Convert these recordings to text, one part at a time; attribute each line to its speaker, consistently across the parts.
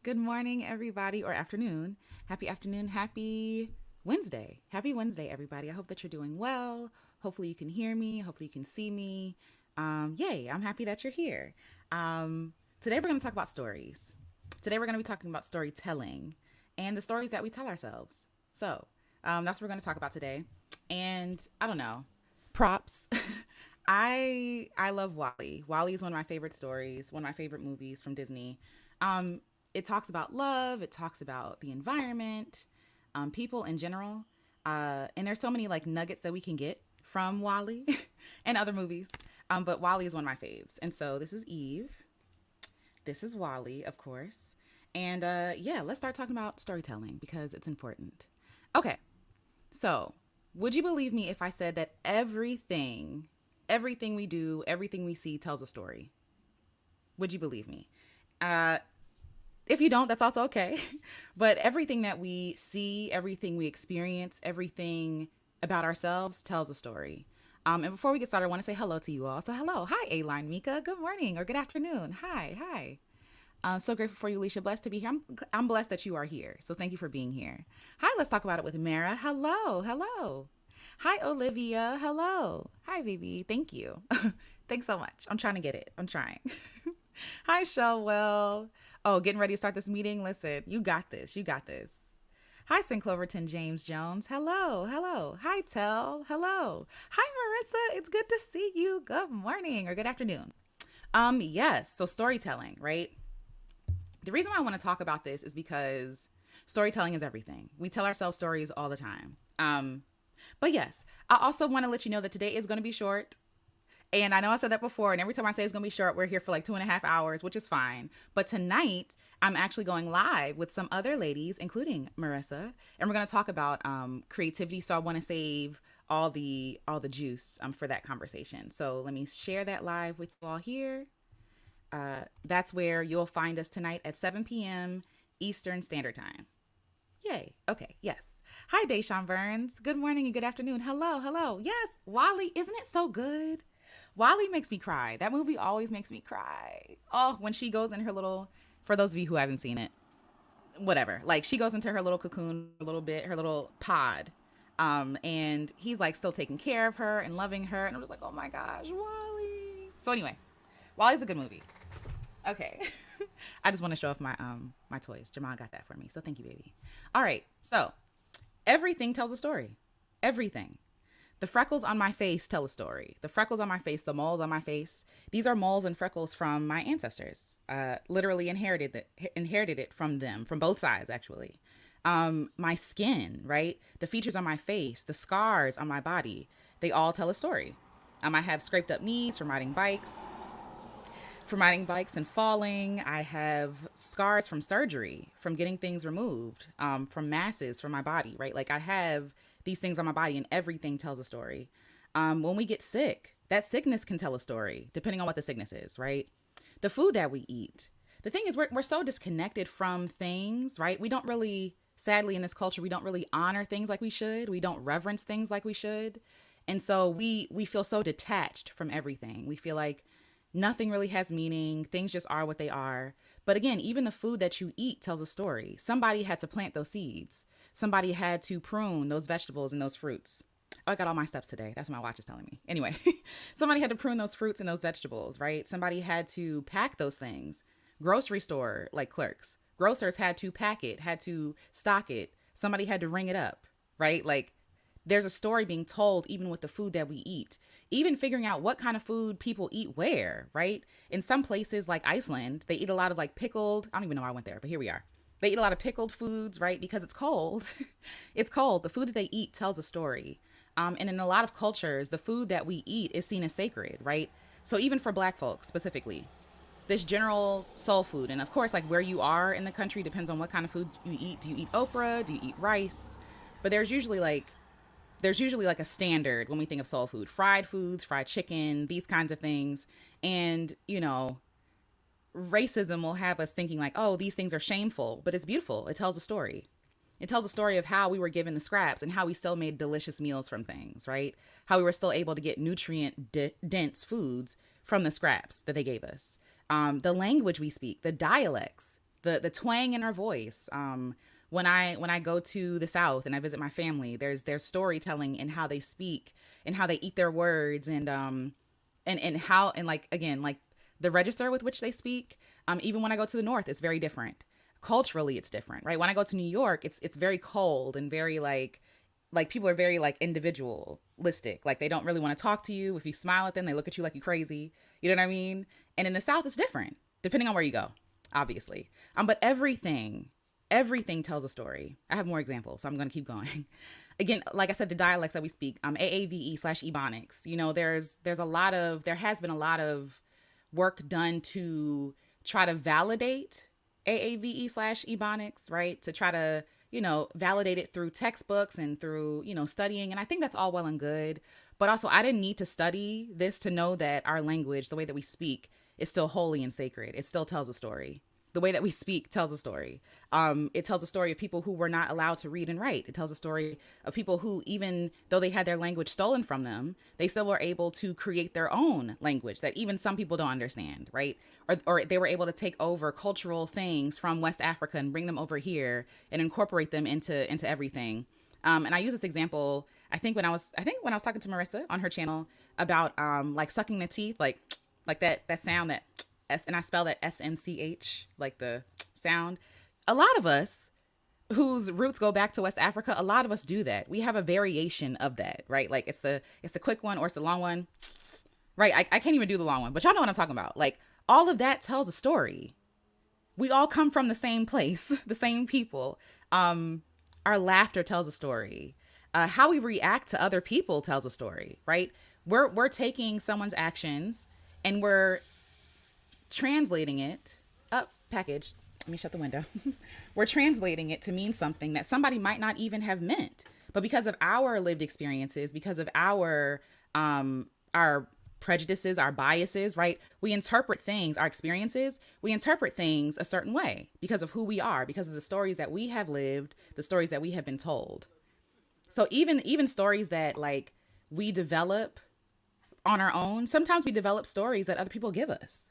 Speaker 1: Good morning, everybody, or afternoon. Happy afternoon. Happy Wednesday. Happy Wednesday, everybody. I hope that you're doing well. Hopefully, you can hear me. Hopefully, you can see me. Yay, I'm happy that you're here. Um, Today, we're going to talk about stories. Today, we're going to be talking about storytelling and the stories that we tell ourselves. That's what we're going to talk about today. And I don't know, props. I love Wally. Wally is one of my favorite stories, one of my favorite movies from Disney. Um, it talks about love. It talks about the environment, people in general, and there's so many like nuggets that we can get from Wally and other movies. But Wally is one of my faves, and so this is Eve. This is Wally, of course, and yeah, let's start talking about storytelling because it's important. Okay, so would you believe me if I said that everything we do, everything we see tells a story? Would you believe me? Uh, if you don't, that's also okay. But everything that we see, everything we experience, everything about ourselves tells a story. And before we get started, I want to say hello to you all. So, hello. Hi, A Line Mika. Good morning or good afternoon. Hi, hi. So grateful for you, Alicia. Blessed to be here. I'm blessed that you are here. So, thank you for being here. Hi, let's talk about it with Mara. Hello, hello. Hi, Olivia. Hello. Hi, baby. Thank you. Thanks so much. I'm trying to get it. I'm trying. Hi, Shellwell. Oh, getting ready to start this meeting? Listen, you got this. You got this. Hi, St. Cloverton James Jones. Hello. Hello. Hi, Tell. Hello. Hi, Marissa. It's good to see you. Good morning or good afternoon. Yes. So storytelling, right? The reason why I want to talk about this is because storytelling is everything. We tell ourselves stories all the time. But yes, I also want to let you know that today is going to be short. And I know I said that before, and every time I say it's gonna be short, we're here for like 2.5 hours, which is fine. But tonight, I'm actually going live with some other ladies, including Marissa, and we're gonna talk about creativity. So I want to save all the juice for that conversation. So let me share that live with you all here. That's where you'll find us tonight at 7 p.m. Eastern Standard Time. Yay. Okay. Yes. Hi, Deshaun Burns. Good morning and good afternoon. Hello. Hello. Yes. Wally, isn't it so good? Wally makes me cry. That movie always makes me cry. Oh, when she goes in her little, for those of you who haven't seen it, whatever. Like she goes into her little cocoon a little bit, her little pod. And he's like still taking care of her and loving her. And I'm just like, oh my gosh, Wally. So anyway, Wally's a good movie. Okay. I just want to show off my toys. Jamal got that for me. So thank you, baby. All right. So everything tells a story. Everything. The freckles on my face tell a story. The freckles on my face, the moles on my face, these are moles and freckles from my ancestors. Literally inherited it from them, from both sides actually. My skin, right? The features on my face, the scars on my body, they all tell a story. I have scraped up knees from riding bikes and falling. I have scars from surgery, from getting things removed, from masses from my body, right? Like I have these things on my body, and everything tells a story. When we get sick, that sickness can tell a story, depending on what the sickness is, right? The food that we eat. The thing is, we're so disconnected from things, right? We don't really, sadly, in this culture, we don't really honor things like we should. We don't reverence things like we should. And so we feel so detached from everything. We feel like nothing really has meaning. Things just are what they are. But again, even the food that you eat tells a story. Somebody had to plant those seeds. Somebody had to prune those vegetables and those fruits. Oh, I got all my steps today. That's what my watch is telling me. Anyway, somebody had to prune those fruits and those vegetables, right? Somebody had to pack those things. Grocery store, like clerks, grocers had to pack it, had to stock it. Somebody had to ring it up, right? Like there's a story being told even with the food that we eat, even figuring out what kind of food people eat where, right? In some places like Iceland, they eat a lot of like pickled, I don't even know why I went there, but here we are. They eat a lot of pickled foods, right? Because it's cold. It's cold. The food that they eat tells a story. And in a lot of cultures, the food that we eat is seen as sacred, right? So even for black folks specifically, this general soul food, and of course, like where you are in the country depends on what kind of food you eat. Do you eat okra? Do you eat rice? But there's usually like a standard when we think of soul food: fried foods, fried chicken, these kinds of things. And racism will have us thinking like, oh, these things are shameful, but it's beautiful. It tells a story. It tells a story of how we were given the scraps and how we still made delicious meals from things, right? How we were still able to get nutrient dense foods from the scraps that they gave us. The language we speak, the dialects. the twang in our voice. When I go to the South and I visit my family, there's storytelling in how they speak and how they eat their words, and how, and like, again, like the register with which they speak. Even when I go to the North, it's very different. Culturally, it's different, right? When I go to New York, it's very cold and very like people are very like individualistic. Like they don't really want to talk to you. If you smile at them, they look at you like you crazy. You know what I mean? And in the South, it's different depending on where you go, obviously. But everything tells a story. I have more examples, so I'm going to keep going. Again, like I said, the dialects that we speak, AAVE/Ebonics. There has been a lot of work done to try to validate AAVE/Ebonics, right? To try to, validate it through textbooks and through, studying. And I think that's all well and good. But also, I didn't need to study this to know that our language, the way that we speak, is still holy and sacred. It still tells a story. The way that we speak tells a story. It tells a story of people who were not allowed to read and write. It tells a story of people who, even though they had their language stolen from them, they still were able to create their own language that even some people don't understand, right? Or they were able to take over cultural things from West Africa and bring them over here and incorporate them into everything. And I use this example, I think when I was talking to Marissa on her channel about like sucking the teeth, like that sound, that and I spell that SMCH, like the sound. A lot of us whose roots go back to West Africa, a lot of us do that. We have a variation of that, right? Like it's the quick one or it's the long one, right? I can't even do the long one, but y'all know what I'm talking about. Like all of that tells a story. We all come from the same place, the same people. Our laughter tells a story. How we react to other people tells a story, right? We're taking someone's actions and we're translating it up package. Let me shut the window. We're translating it to mean something that somebody might not even have meant, but because of our lived experiences, because of our prejudices, our biases, right? We interpret things, our experiences, we interpret things a certain way because of who we are, because of the stories that we have lived, the stories that we have been told. So even stories that like we develop on our own, sometimes we develop stories that other people give us.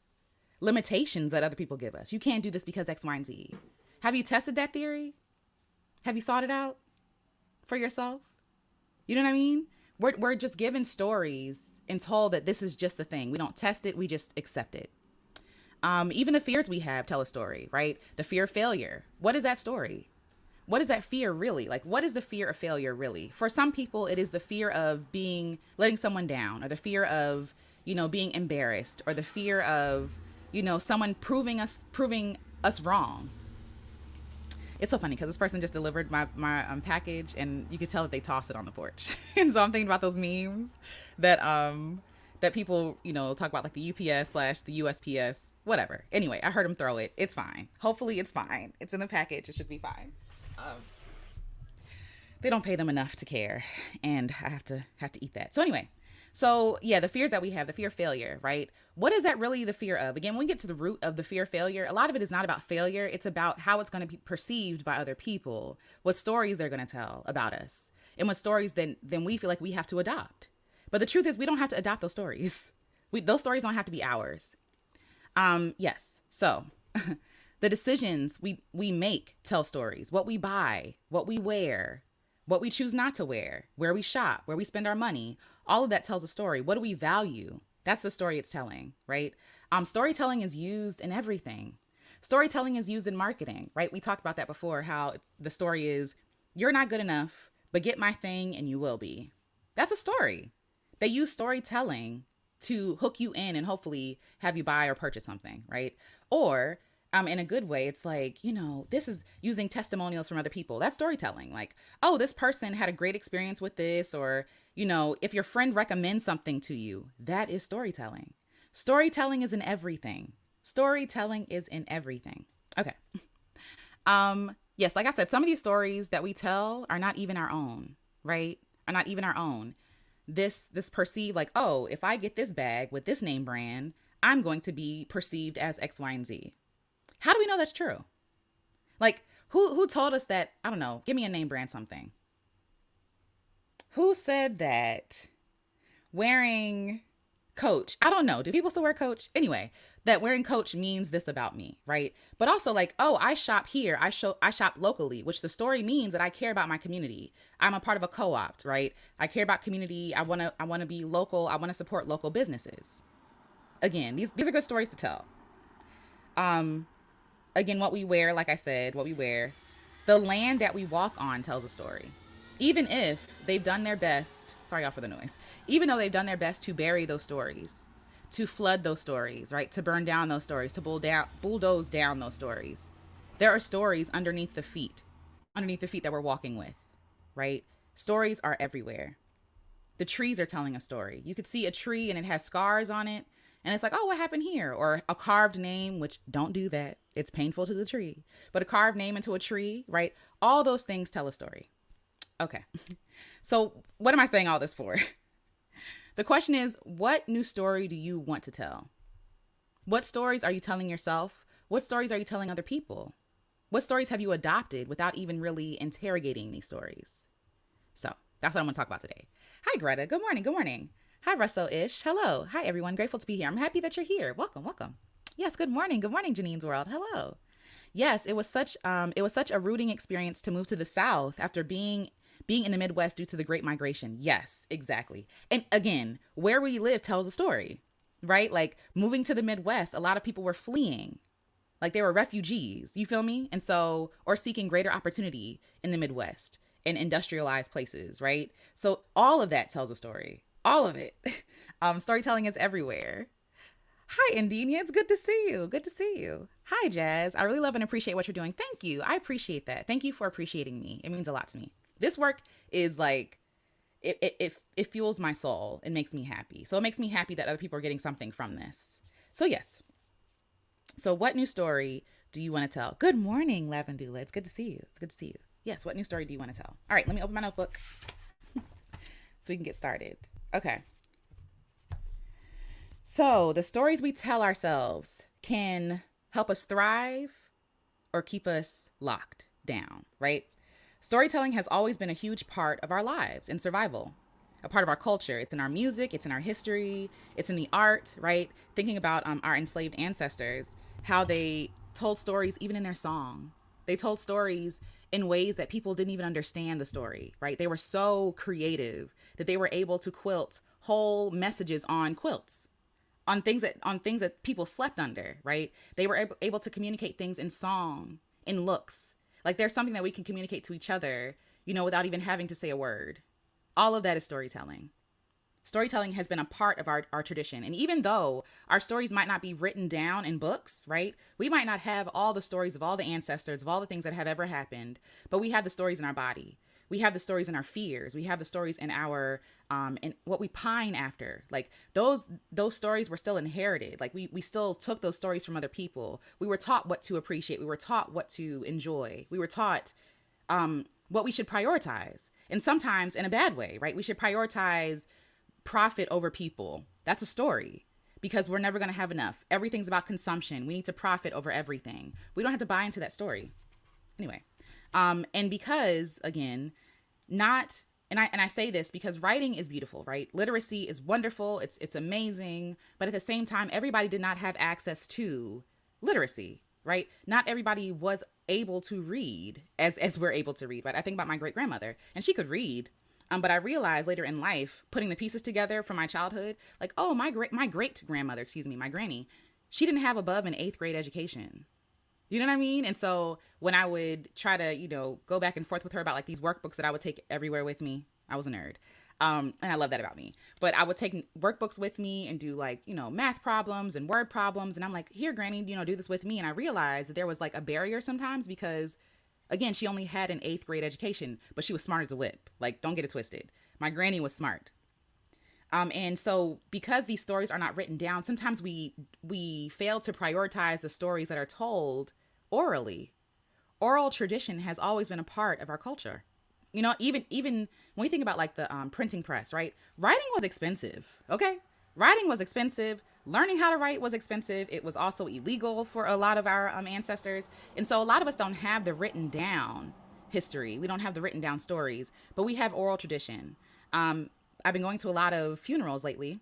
Speaker 1: Limitations that other people give us. You can't do this because X, Y, and Z. Have you tested that theory? Have you sought it out for yourself? You know what I mean? We're just given stories and told that this is just the thing. We don't test it. We just accept it. Even the fears we have tell a story, right? The fear of failure. What is that story? What is that fear really? Like, what is the fear of failure really? For some people, it is the fear of letting someone down, or the fear of, being embarrassed, or the fear of, someone proving us wrong. It's so funny because this person just delivered my package, and you could tell that they tossed it on the porch. And so I'm thinking about those memes that people, talk about, like the UPS / the USPS, whatever. Anyway, I heard him throw it. It's fine. Hopefully it's fine. It's in the package. It should be fine. They don't pay them enough to care, and I have to eat that. So anyway. So yeah, the fears that we have, the fear of failure, right? What is that really the fear of? Again, when we get to the root of the fear of failure, a lot of it is not about failure. It's about how it's going to be perceived by other people, what stories they're going to tell about us, and what stories then we feel like we have to adopt. But the truth is, we don't have to adopt those stories. Those stories don't have to be ours. Yes. So the decisions we make tell stories. What we buy, what we wear, what we choose not to wear, where we shop, where we spend our money, all of that tells a story. What do we value? That's the story it's telling, right? Storytelling is used in everything. Storytelling is used in marketing, right? We talked about that before, how the story is, you're not good enough, but get my thing and you will be. That's a story. They use storytelling to hook you in and hopefully have you buy or purchase something, right? Or in a good way, it's like, this is using testimonials from other people. That's storytelling. Like, oh, this person had a great experience with this, or, if your friend recommends something to you, that is storytelling. Storytelling is in everything. Storytelling is in everything. Okay. Yes, like I said, some of these stories that we tell are not even our own, right? Are not even our own. This perceived like, oh, if I get this bag with this name brand, I'm going to be perceived as X, Y, and Z. How do we know that's true? Like, who told us that? I don't know. Give me a name brand something. Who said that wearing Coach? I don't know. Do people still wear Coach? Anyway, that wearing Coach means this about me, right? But also like, oh, I shop here. I shop locally, which the story means that I care about my community. I'm a part of a co-op, right? I care about community. I want to be local. I want to support local businesses. Again, these are good stories to tell. Um Again, what we wear, like I said, what we wear, the land that we walk on tells a story. Even if they've done their best, sorry y'all for the noise, even though they've done their best to bury those stories, to flood those stories, right? To burn down those stories, to bulldoze down those stories. There are stories underneath the feet that we're walking with, right? Stories are everywhere. The trees are telling a story. You could see a tree and it has scars on it. And it's like, oh, what happened here? Or a carved name, which don't do that. It's painful to the tree. But a carved name into a tree, right? All those things tell a story. Okay. So what am I saying all this for? The question is, what new story do you want to tell? What stories are you telling yourself? What stories are you telling other people? What stories have you adopted without even really interrogating these stories? So that's what I'm going to talk about today. Hi, Greta. Good morning. Good morning. Hi, Russell-ish. Hello. Hi, everyone. Grateful to be here. I'm happy that you're here. Welcome. Welcome. Yes. Good morning. Good morning, Janine's World. Hello. Yes, it was such a rooting experience to move to the South after being in the Midwest due to the Great Migration. Yes, exactly. And again, where we live tells a story, right? Like moving to the Midwest, a lot of people were fleeing, like they were refugees. You feel me? And so, or seeking greater opportunity in the Midwest in industrialized places, right? So all of that tells a story. All of it. Storytelling is everywhere. Hi, Indiana. It's good to see you. Good to see you. Hi, Jazz. I really love and appreciate what you're doing. Thank you. I appreciate that. Thank you for appreciating me. It means a lot to me. This work is like, it fuels my soul and makes me happy. So it makes me happy that other people are getting something from this. So yes. So what new story do you want to tell? Good morning, Lavendula. It's good to see you. It's good to see you. Yes. What new story do you want to tell? All right. Let me open my notebook so we can get started. Okay. So the stories we tell ourselves can help us thrive or keep us locked down, right? Storytelling has always been a huge part of our lives and survival, a part of our culture. It's in our music, it's in our history, it's in the art, right? Thinking about our enslaved ancestors, how they told stories even in their song. They told stories in ways that people didn't even understand the story, right? They were so creative that they were able to quilt whole messages on quilts, on things that people slept under, right? They were able to communicate things in song, in looks. Like there's something that we can communicate to each other, without even having to say a word. All of that is storytelling. Storytelling has been a part of our tradition. And even though our stories might not be written down in books, right? We might not have all the stories of all the ancestors, of all the things that have ever happened, but we have the stories in our body. We have the stories in our fears. We have the stories in our in what we pine after. Like those stories were still inherited. Like we still took those stories from other people. We were taught what to appreciate. We were taught what to enjoy. We were taught what we should prioritize. And sometimes in a bad way, right? We should prioritize profit over people. That's a story because we're never going to have enough. Everything's about consumption. We need to profit over everything. We don't have to buy into that story. Anyway. And because again, not, and I say this because writing is beautiful, right? Literacy is wonderful. It's amazing. But at the same time, everybody did not have access to literacy, right? Not everybody was able to read as we're able to read, right? I think about my great grandmother and she could read. But I realized later in life, putting the pieces together from my childhood, like, oh, my great grandmother, my granny, she didn't have above an 8th grade education. You know what I mean? And so when I would try to, go back and forth with her about like these workbooks that I would take everywhere with me, I was a nerd. And I love that about me. But I would take workbooks with me and do like, math problems and word problems. And I'm like, here, Granny, do this with me. And I realized that there was like a barrier sometimes because, again, she only had an 8th grade education, but she was smart as a whip. Like, don't get it twisted. My granny was smart. And so because these stories are not written down, sometimes we fail to prioritize the stories that are told orally. Oral tradition has always been a part of our culture. Even when we think about like the printing press, right? Writing was expensive. Okay. Writing was expensive. Learning how to write was expensive. It was also illegal for a lot of our ancestors. And so a lot of us don't have the written down history. We don't have the written down stories, but we have oral tradition. I've been going to a lot of funerals lately,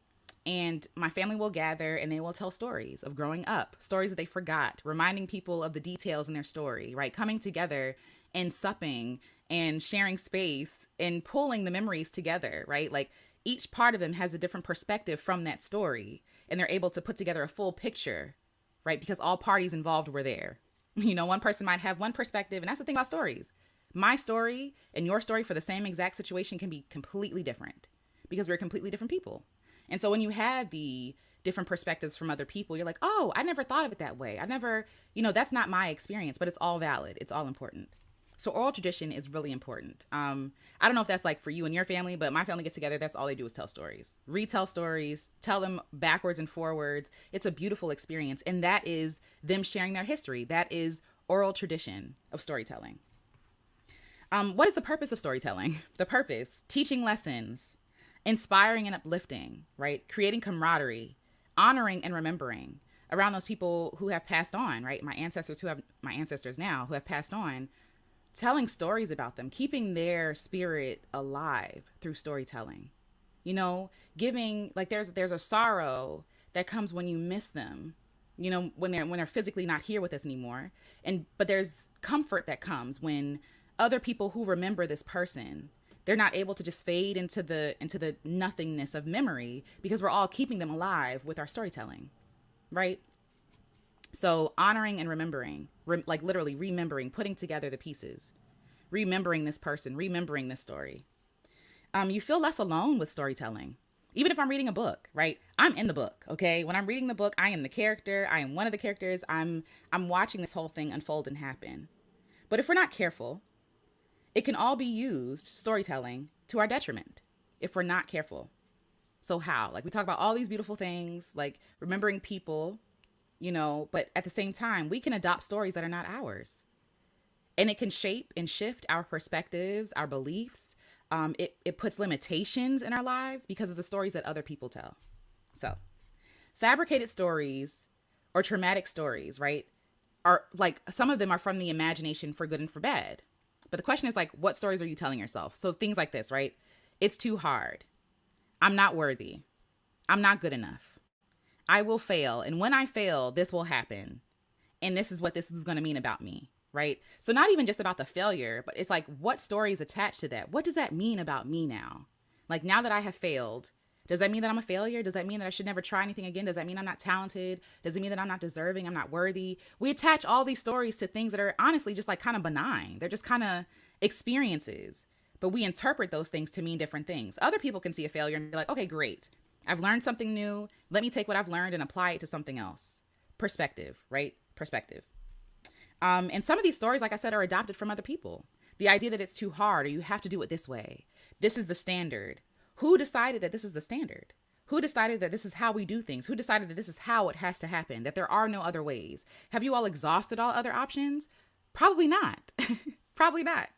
Speaker 1: And my family will gather and they will tell stories of growing up, stories that they forgot, reminding people of the details in their story, right? Coming together and supping and sharing space and pulling the memories together, right? Like each part of them has a different perspective from that story, and they're able to put together a full picture, right? Because all parties involved were there. You know, one person might have one perspective, and that's the thing about stories. My story and your story for the same exact situation can be completely different because we're completely different people. And so when you have the different perspectives from other people, you're like, oh, I never thought of it that way. I never, that's not my experience, but it's all valid. It's all important. So oral tradition is really important. I don't know if that's like for you and your family, but my family gets together. That's all they do is tell stories, retell stories, tell them backwards and forwards. It's a beautiful experience. And that is them sharing their history. That is oral tradition of storytelling. What is the purpose of storytelling? The purpose, teaching lessons, inspiring and uplifting, right? Creating camaraderie, honoring and remembering around those people who have passed on, right? My ancestors now who have passed on, telling stories about them, keeping their spirit alive through storytelling. Giving, like there's a sorrow that comes when you miss them, when they're physically not here with us anymore. But there's comfort that comes when other people who remember this person, they're not able to just fade into the nothingness of memory because we're all keeping them alive with our storytelling, right? So honoring and remembering, like literally remembering, putting together the pieces, remembering this person, remembering this story. You feel less alone with storytelling. Even if I'm reading a book, right? I'm in the book, okay? When I'm reading the book, I am the character. I am one of the characters. I'm watching this whole thing unfold and happen. But if we're not careful, it can all be used, storytelling, to our detriment if we're not careful. So how? Like we talk about all these beautiful things, like remembering people, but at the same time, we can adopt stories that are not ours. And it can shape and shift our perspectives, our beliefs. It puts limitations in our lives because of the stories that other people tell. So fabricated stories or traumatic stories, right, are like some of them are from the imagination for good and for bad. But the question is like, what stories are you telling yourself? So things like this, right? It's too hard. I'm not worthy. I'm not good enough. I will fail. And when I fail, this will happen. And this is what this is going to mean about me, right? So not even just about the failure, but it's like, what story is attached to that? What does that mean about me now? Like now that I have failed, does that mean that I'm a failure? Does that mean that I should never try anything again? Does that mean I'm not talented? Does it mean that I'm not deserving? I'm not worthy? We attach all these stories to things that are honestly just like kind of benign. They're just kind of experiences, but we interpret those things to mean different things. Other people can see a failure and be like, okay, great. I've learned something new. Let me take what I've learned and apply it to something else. Perspective, right? Perspective. And some of these stories, like I said, are adopted from other people. The idea that it's too hard or you have to do it this way. This is the standard. Who decided that this is the standard? Who decided that this is how we do things? Who decided that this is how it has to happen, that there are no other ways? Have you all exhausted all other options? Probably not. Probably not.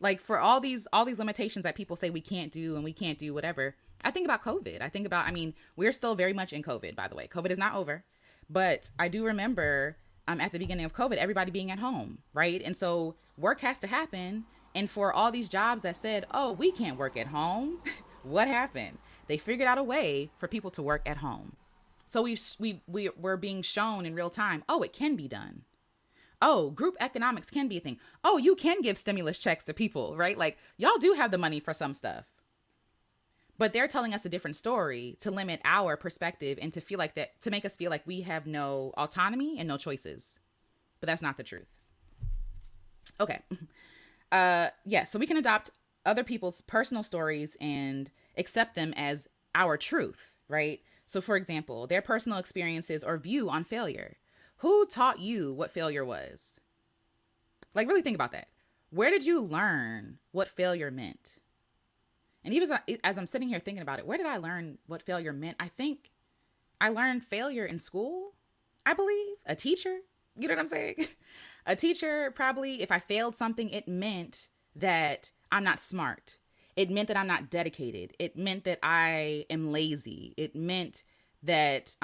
Speaker 1: Like for all these limitations that people say we can't do and we can't do whatever. I think about COVID. We're still very much in COVID, by the way. COVID is not over. But I do remember at the beginning of COVID, everybody being at home, right? And so work has to happen. And for all these jobs that said, oh, we can't work at home. What happened? They figured out a way for people to work at home. So we're being shown in real time, oh, it can be done. Oh, group economics can be a thing. Oh, you can give stimulus checks to people, right? Like y'all do have the money for some stuff. But they're telling us a different story to limit our perspective and to feel like that, to make us feel like we have no autonomy and no choices. But that's not the truth. Okay. So we can adopt other people's personal stories and accept them as our truth, right? So for example, their personal experiences or view on failure. Who taught you what failure was? Like really think about that. Where did you learn what failure meant? And even as I'm sitting here thinking about it, where did I learn what failure meant? I think I learned failure in school, I believe. A teacher, you know what I'm saying? A teacher probably, if I failed something, it meant that I'm not smart. It meant that I'm not dedicated. It meant that I am lazy. It meant that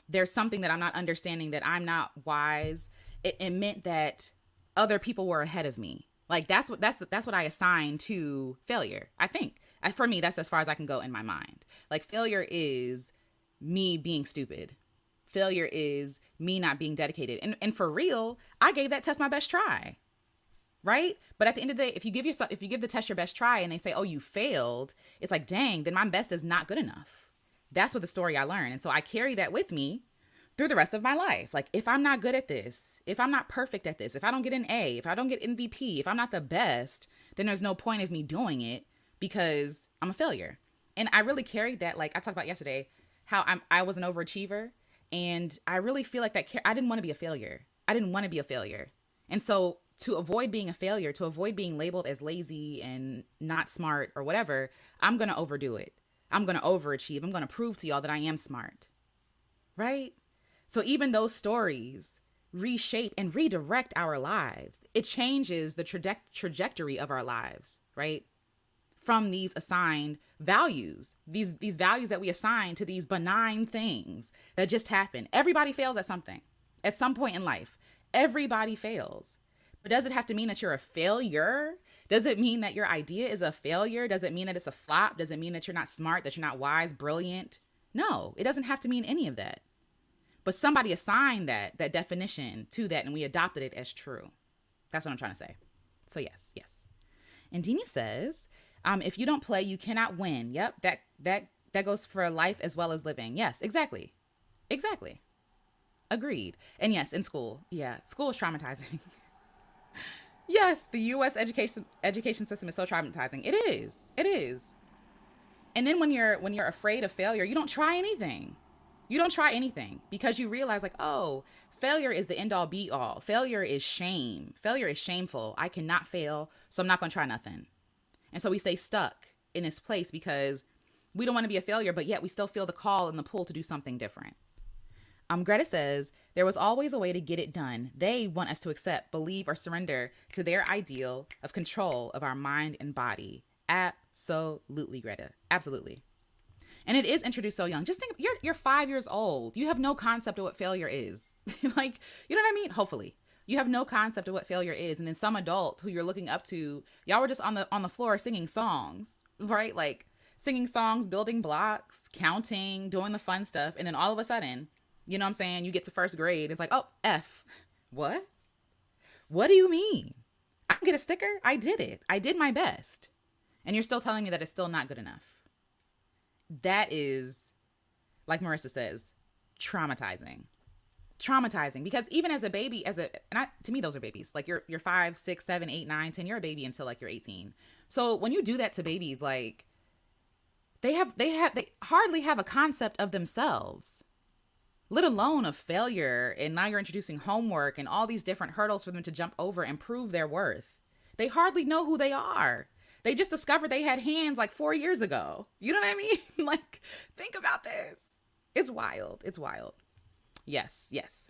Speaker 1: there's something that I'm not understanding, that I'm not wise. It meant that other people were ahead of me. Like that's what I assign to failure, I think. For me, that's as far as I can go in my mind. Like, failure is me being stupid. Failure is me not being dedicated. And for real, I gave that test my best try, right? But at the end of the day, if you give the test your best try and they say, oh, you failed, it's like, dang, then my best is not good enough. That's what the story I learned. And so I carry that with me through the rest of my life. Like, if I'm not good at this, if I'm not perfect at this, if I don't get an A, if I don't get MVP, if I'm not the best, then there's no point of me doing it because I'm a failure. And I really carried that. Like I talked about yesterday, how I was an overachiever. And I really feel like I didn't want to be a failure. I didn't want to be a failure. And so to avoid being a failure, to avoid being labeled as lazy and not smart or whatever, I'm going to overdo it. I'm going to overachieve. I'm going to prove to y'all that I am smart. Right? So even those stories reshape and redirect our lives. It changes the trajectory of our lives, right? From these assigned values, these values that we assign to these benign things that just happen. Everybody fails at something, at some point in life. Everybody fails. But does it have to mean that you're a failure? Does it mean that your idea is a failure? Does it mean that it's a flop? Does it mean that you're not smart, that you're not wise, brilliant? No, it doesn't have to mean any of that. But somebody assigned that definition to that, and we adopted it as true. That's what I'm trying to say. So yes. And Dina says, if you don't play, you cannot win. Yep, that goes for life as well as living. Yes, exactly. Agreed. And yes, in school. Yeah, school is traumatizing. Yes, the U.S. education system is so traumatizing. It is. And then when you're afraid of failure, you don't try anything. You don't try anything because you realize like, oh, failure is the end all be all. Failure is shame. Failure is shameful. I cannot fail, so I'm not going to try nothing. And so we stay stuck in this place because we don't want to be a failure, but yet we still feel the call and the pull to do something different. Greta says, there was always a way to get it done. They want us to accept, believe, or surrender to their ideal of control of our mind and body. Absolutely, Greta. Absolutely. And it is introduced so young. Just think, you're 5 years old. You have no concept of what failure is. Like, you know what I mean? Hopefully. You have no concept of what failure is. And then some adult who you're looking up to, y'all were just on the floor singing songs, right? Like singing songs, building blocks, counting, doing the fun stuff. And then all of a sudden, you know what I'm saying? You get to first grade. It's like, oh, F. What? What do you mean? I can get a sticker? I did it. I did my best. And you're still telling me that it's still not good enough. That is, like Marissa says, traumatizing because even as a baby, to me, those are babies. Like you're 5, 6, 7, 8, 9, 10, you're a baby until like you're 18. So when you do that to babies, like they hardly have a concept of themselves, let alone of failure. And now you're introducing homework and all these different hurdles for them to jump over and prove their worth. They hardly know who they are. They just discovered they had hands like 4 years ago. You know what I mean? Like, think about this. It's wild. Yes.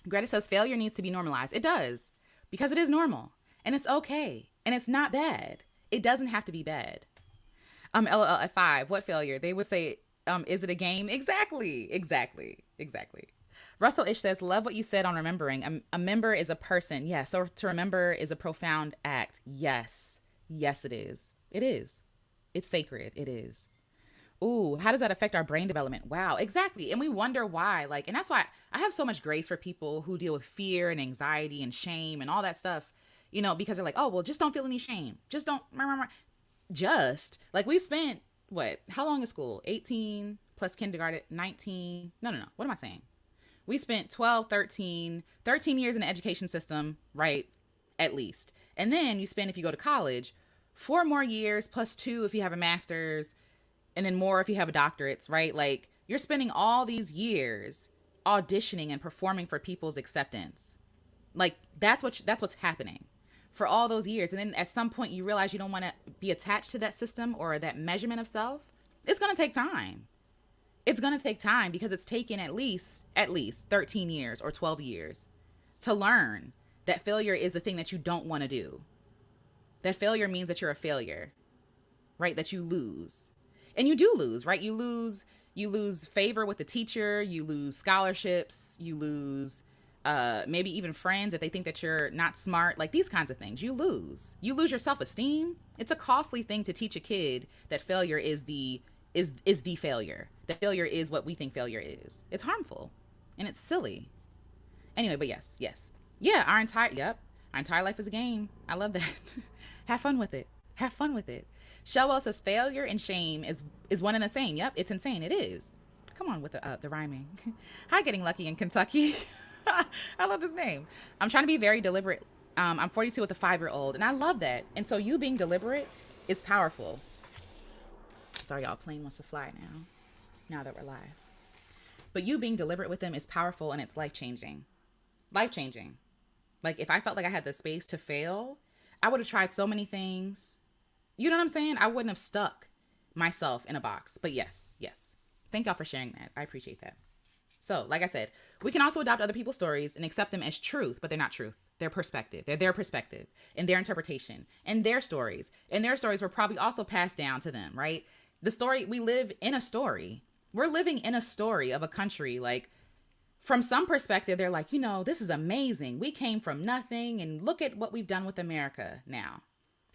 Speaker 1: Greta says failure needs to be normalized. It does, because it is normal and it's okay. And it's not bad. It doesn't have to be bad. LOL at 5, what failure? They would say, is it a game? Exactly. Russell Ish says, love what you said on remembering. A member is a person. Yeah. So to remember is a profound act. Yes, it is. It's sacred. It is. Ooh, how does that affect our brain development? Wow, exactly. And we wonder why. Like, and that's why I have so much grace for people who deal with fear and anxiety and shame and all that stuff, you know, because they're like, oh, well, just don't feel any shame. Just don't. Just like we spent how long is school? 18 plus kindergarten, 19. No. What am I saying? We spent 12, 13 years in the education system, right? At least. And then you spend, if you go to college, 4 more years plus 2 if you have a master's, and then more if you have a doctorate, right? Like you're spending all these years auditioning and performing for people's acceptance. Like that's what's happening for all those years. And then at some point you realize you don't want to be attached to that system or that measurement of self. It's going to take time. Because it's taken at least 13 years or 12 years to learn that failure is the thing that you don't want to do. That failure means that you're a failure, right? That you lose. And you do lose, right? You lose favor with the teacher. You lose scholarships. You lose maybe even friends, if they think that you're not smart, like these kinds of things, you lose your self-esteem. It's a costly thing to teach a kid that failure is the failure, that failure is what we think failure is. It's harmful and it's silly. Anyway, but yes, yeah, our entire life is a game. I love that. Have fun with it. Have fun with it. Shellwell says failure and shame is one and the same. Yep, it's insane. It is. Come on with the rhyming. Hi, Getting Lucky in Kentucky. I love this name. I'm trying to be very deliberate. I'm 42 with a 5-year-old, and I love that. And so you being deliberate is powerful. Sorry, y'all. Plane wants to fly now. Now that we're live. But you being deliberate with them is powerful, and it's life changing. Life changing. Like if I felt like I had the space to fail, I would have tried so many things. You know what I'm saying? I wouldn't have stuck myself in a box. But yes. Thank y'all for sharing that. I appreciate that. So, like I said, we can also adopt other people's stories and accept them as truth, but they're not truth. They're perspective. They're their perspective and their interpretation and their stories. And their stories were probably also passed down to them, right? The story, we live in a story. We're living in a story of a country. Like, from some perspective, they're like, this is amazing. We came from nothing and look at what we've done with America now.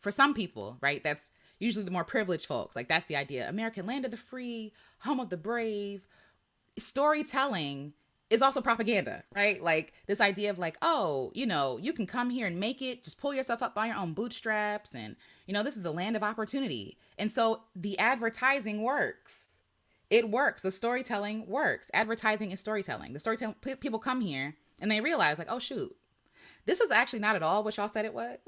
Speaker 1: For some people, right? That's usually the more privileged folks. Like, that's the idea. American land of the free, home of the brave. Storytelling is also propaganda, right? Like this idea of like, oh, you can come here and make it, just pull yourself up by your own bootstraps. And, this is the land of opportunity. And so the advertising works. It works. The storytelling works. Advertising is storytelling. The storytelling, people come here and they realize like, oh shoot, this is actually not at all what y'all said it was.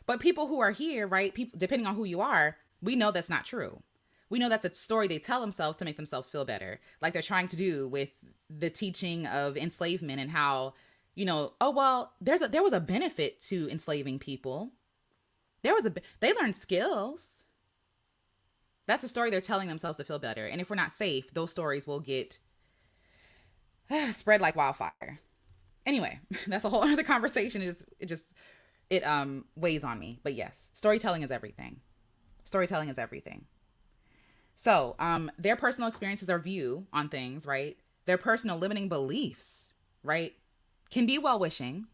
Speaker 1: But people who are here, right? People, depending on who you are, we know that's not true. We know that's a story they tell themselves to make themselves feel better. Like they're trying to do with the teaching of enslavement and how, oh, well, there was a benefit to enslaving people. They learned skills. That's a story they're telling themselves to feel better. And if we're not safe, those stories will get spread like wildfire. Anyway, that's a whole other conversation. It weighs on me. But yes, storytelling is everything. Storytelling is everything. So, their personal experiences or view on things, right? Their personal limiting beliefs, right? Can be well-wishing,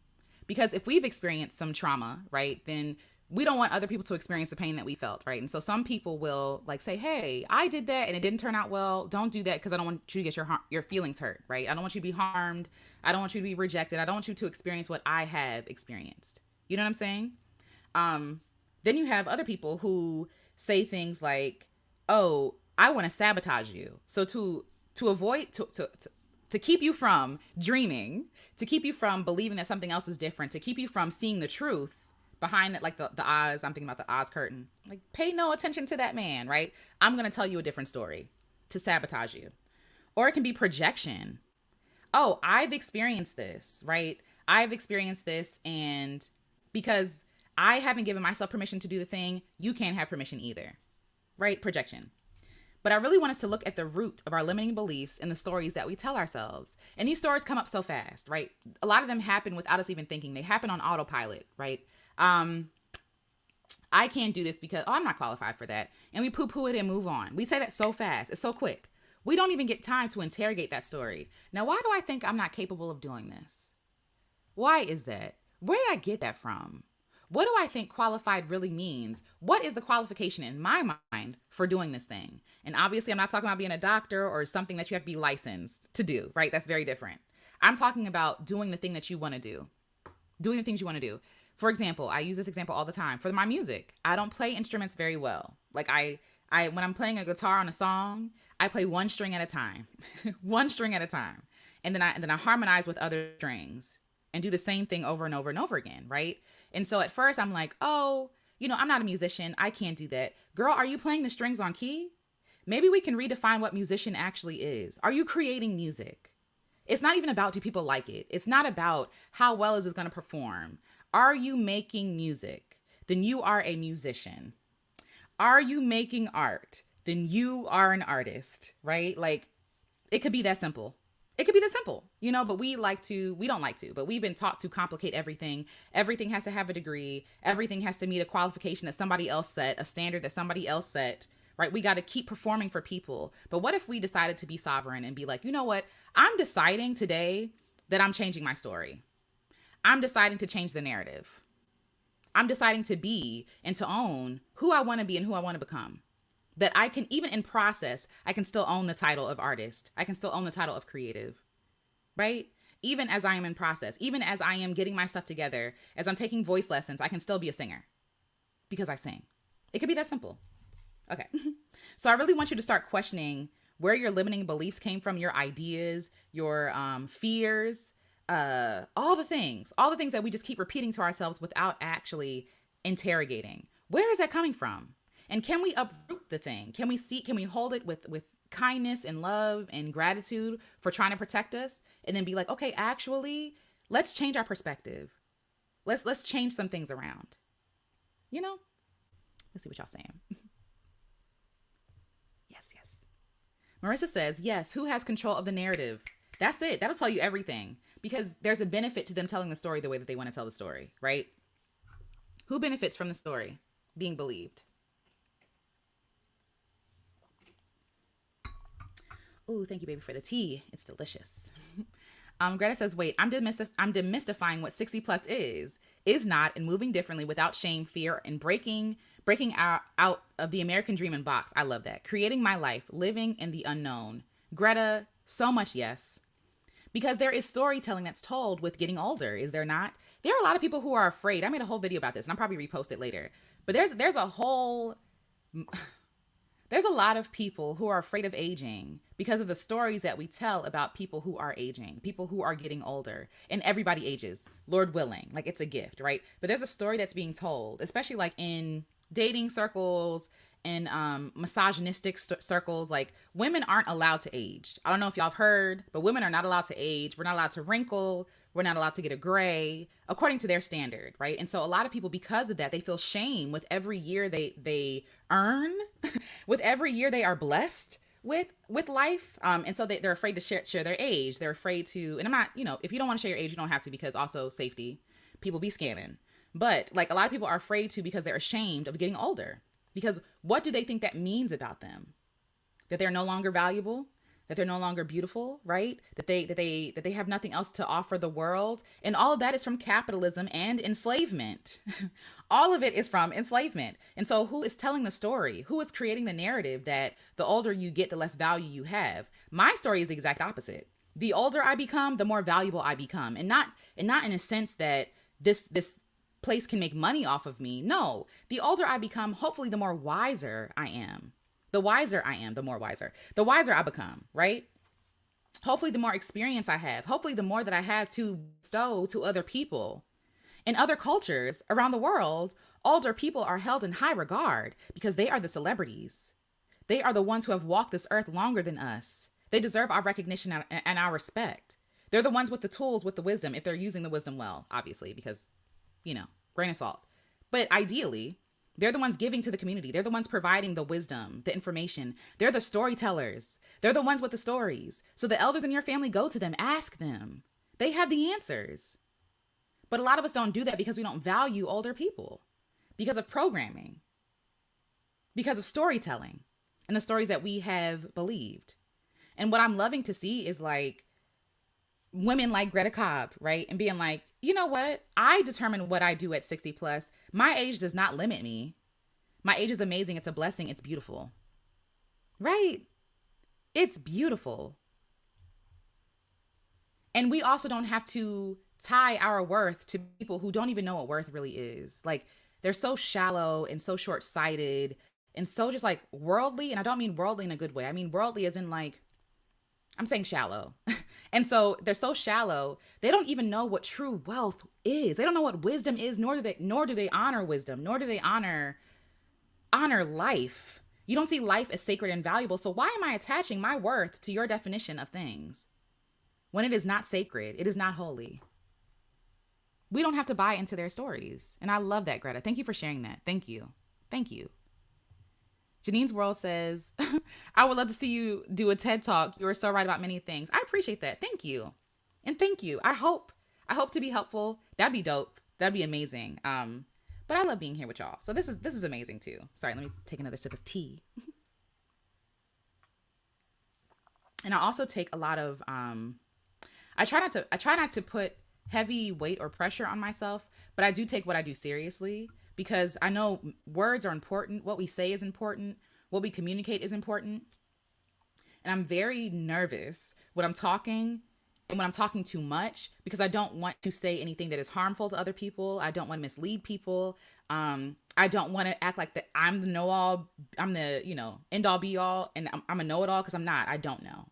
Speaker 1: because if we've experienced some trauma, right, then we don't want other people to experience the pain that we felt, right? And so some people will like say, hey, I did that and it didn't turn out well. Don't do that because I don't want you to get your feelings hurt, right? I don't want you to be harmed. I don't want you to be rejected. I don't want you to experience what I have experienced. You know what I'm saying? Then you have other people who say things like, oh, I want to sabotage you. So to avoid, to keep you from dreaming, to keep you from believing that something else is different, to keep you from seeing the truth behind it, like the Oz, I'm thinking about the Oz curtain. Like, pay no attention to that man, right? I'm going to tell you a different story to sabotage you. Or it can be projection. Oh, I've experienced this, right? I've experienced this, and because I haven't given myself permission to do the thing, you can't have permission either, right? Projection. But I really want us to look at the root of our limiting beliefs and the stories that we tell ourselves. And these stories come up so fast, right? A lot of them happen without us even thinking. They happen on autopilot, right? I can't do this because, I'm not qualified for that. And we poo-poo it and move on. We say that so fast. It's so quick. We don't even get time to interrogate that story. Now, why do I think I'm not capable of doing this? Why is that? Where did I get that from? What do I think qualified really means? What is the qualification in my mind for doing this thing? And obviously, I'm not talking about being a doctor or something that you have to be licensed to do, right? That's very different. I'm talking about doing the thing that you want to do. Doing the things you want to do. For example, I use this example all the time. For my music, I don't play instruments very well. Like I when I'm playing a guitar on a song, I play one string at a time. One string at a time. And then I harmonize with other strings and do the same thing over and over and over again, right? And so at first I'm like, oh, I'm not a musician. I can't do that. Girl, are you playing the strings on key? Maybe we can redefine what musician actually is. Are you creating music? It's not even about do people like it. It's not about how well is it going to perform. Are you making music? Then you are a musician. Are you making art? Then you are an artist, right? Like, it could be that simple. It could be that simple, but we don't like to, but we've been taught to complicate everything. Everything has to have a degree. Everything has to meet a qualification that somebody else set, a standard that somebody else set, right? We got to keep performing for people. But what if we decided to be sovereign and be like, you know what? I'm deciding today that I'm changing my story. I'm deciding to change the narrative. I'm deciding to be and to own who I want to be and who I want to become. That I can, even in process, I can still own the title of artist. I can still own the title of creative, right? Even as I am in process, even as I am getting my stuff together, as I'm taking voice lessons, I can still be a singer because I sing. It could be that simple. Okay. So I really want you to start questioning where your limiting beliefs came from, your ideas, your fears, all the things that we just keep repeating to ourselves without actually interrogating. Where is that coming from? And can we uproot the thing? Can we hold it with kindness and love and gratitude for trying to protect us, and then be like, okay, actually, let's change our perspective. Let's change some things around. You know? Let's see what y'all saying. Yes. Marissa says, yes, who has control of the narrative? That's it. That'll tell you everything, because there's a benefit to them telling the story the way that they want to tell the story, right? Who benefits from the story being believed? Ooh, thank you, baby, for the tea. It's delicious. Greta says, wait, I'm demystifying what 60 plus is not, and moving differently without shame, fear, and breaking out of the American dream and box. I love that. Creating my life, living in the unknown. Greta, so much yes. Because there is storytelling that's told with getting older, is there not? There are a lot of people who are afraid. I made a whole video about this, and I'll probably repost it later. But there's a lot of people who are afraid of aging because of the stories that we tell about people who are aging, people who are getting older, and everybody ages, Lord willing, like it's a gift, right? But there's a story that's being told, especially like in dating circles and misogynistic circles. Like, women aren't allowed to age. I don't know if y'all have heard, but women are not allowed to age. We're not allowed to wrinkle. We're not allowed to get a gray according to their standard, right? And so a lot of people, because of that, they feel shame with every year they earn, with every year they are blessed with life. And so they're afraid to share their age. They're afraid to, and I'm not, if you don't want to share your age, you don't have to, because also safety, people be scamming. But like, a lot of people are afraid to because they're ashamed of getting older. Because what do they think that means about them? That they're no longer valuable? That they're no longer beautiful, right? That they have nothing else to offer the world. And all of that is from capitalism and enslavement. All of it is from enslavement. And so who is telling the story? Who is creating the narrative that the older you get, the less value you have? My story is the exact opposite. The older I become, the more valuable I become. And not in a sense that this place can make money off of me. No, the older I become, hopefully the more wiser I am. The wiser I am, the more wiser. The wiser I become, right? Hopefully the more experience I have. Hopefully the more that I have to bestow to other people. In other cultures around the world, older people are held in high regard because they are the celebrities. They are the ones who have walked this earth longer than us. They deserve our recognition and our respect. They're the ones with the tools, with the wisdom, if they're using the wisdom well, obviously, because, grain of salt. But ideally, they're the ones giving to the community. They're the ones providing the wisdom, the information. They're the storytellers. They're the ones with the stories. So the elders in your family, go to them, ask them. They have the answers. But a lot of us don't do that because we don't value older people, because of programming, because of storytelling and the stories that we have believed. And what I'm loving to see is like women like Greta Cobb, right? And being like, you know what? I determine what I do at 60 plus. My age does not limit me. My age is amazing. It's a blessing. It's beautiful. Right? It's beautiful. And we also don't have to tie our worth to people who don't even know what worth really is. Like, they're so shallow and so short-sighted and so just like worldly. And I don't mean worldly in a good way. I mean worldly as in like, I'm saying shallow. And so they're so shallow, they don't even know what true wealth is. They don't know what wisdom is, nor do they honor wisdom, nor do they honor life. You don't see life as sacred and valuable. So why am I attaching my worth to your definition of things when it is not sacred? It is not holy. We don't have to buy into their stories. And I love that, Greta. Thank you for sharing that. Thank you. Thank you. Janine's World says, I would love to see you do a TED Talk. You are so right about many things. I appreciate that. Thank you. And thank you. I hope to be helpful. That'd be dope. That'd be amazing. But I love being here with y'all. So this is amazing too. Sorry, let me take another sip of tea. And I also take a lot of I try not to put heavy weight or pressure on myself, but I do take what I do seriously because I know words are important. What we say is important. What we communicate is important. And I'm very nervous when I'm talking and when I'm talking too much because I don't want to say anything that is harmful to other people. I don't want to mislead people. I don't want to act like that I'm the know-all, I'm the, end all be all, and I'm a know-it-all because I'm not. I don't know.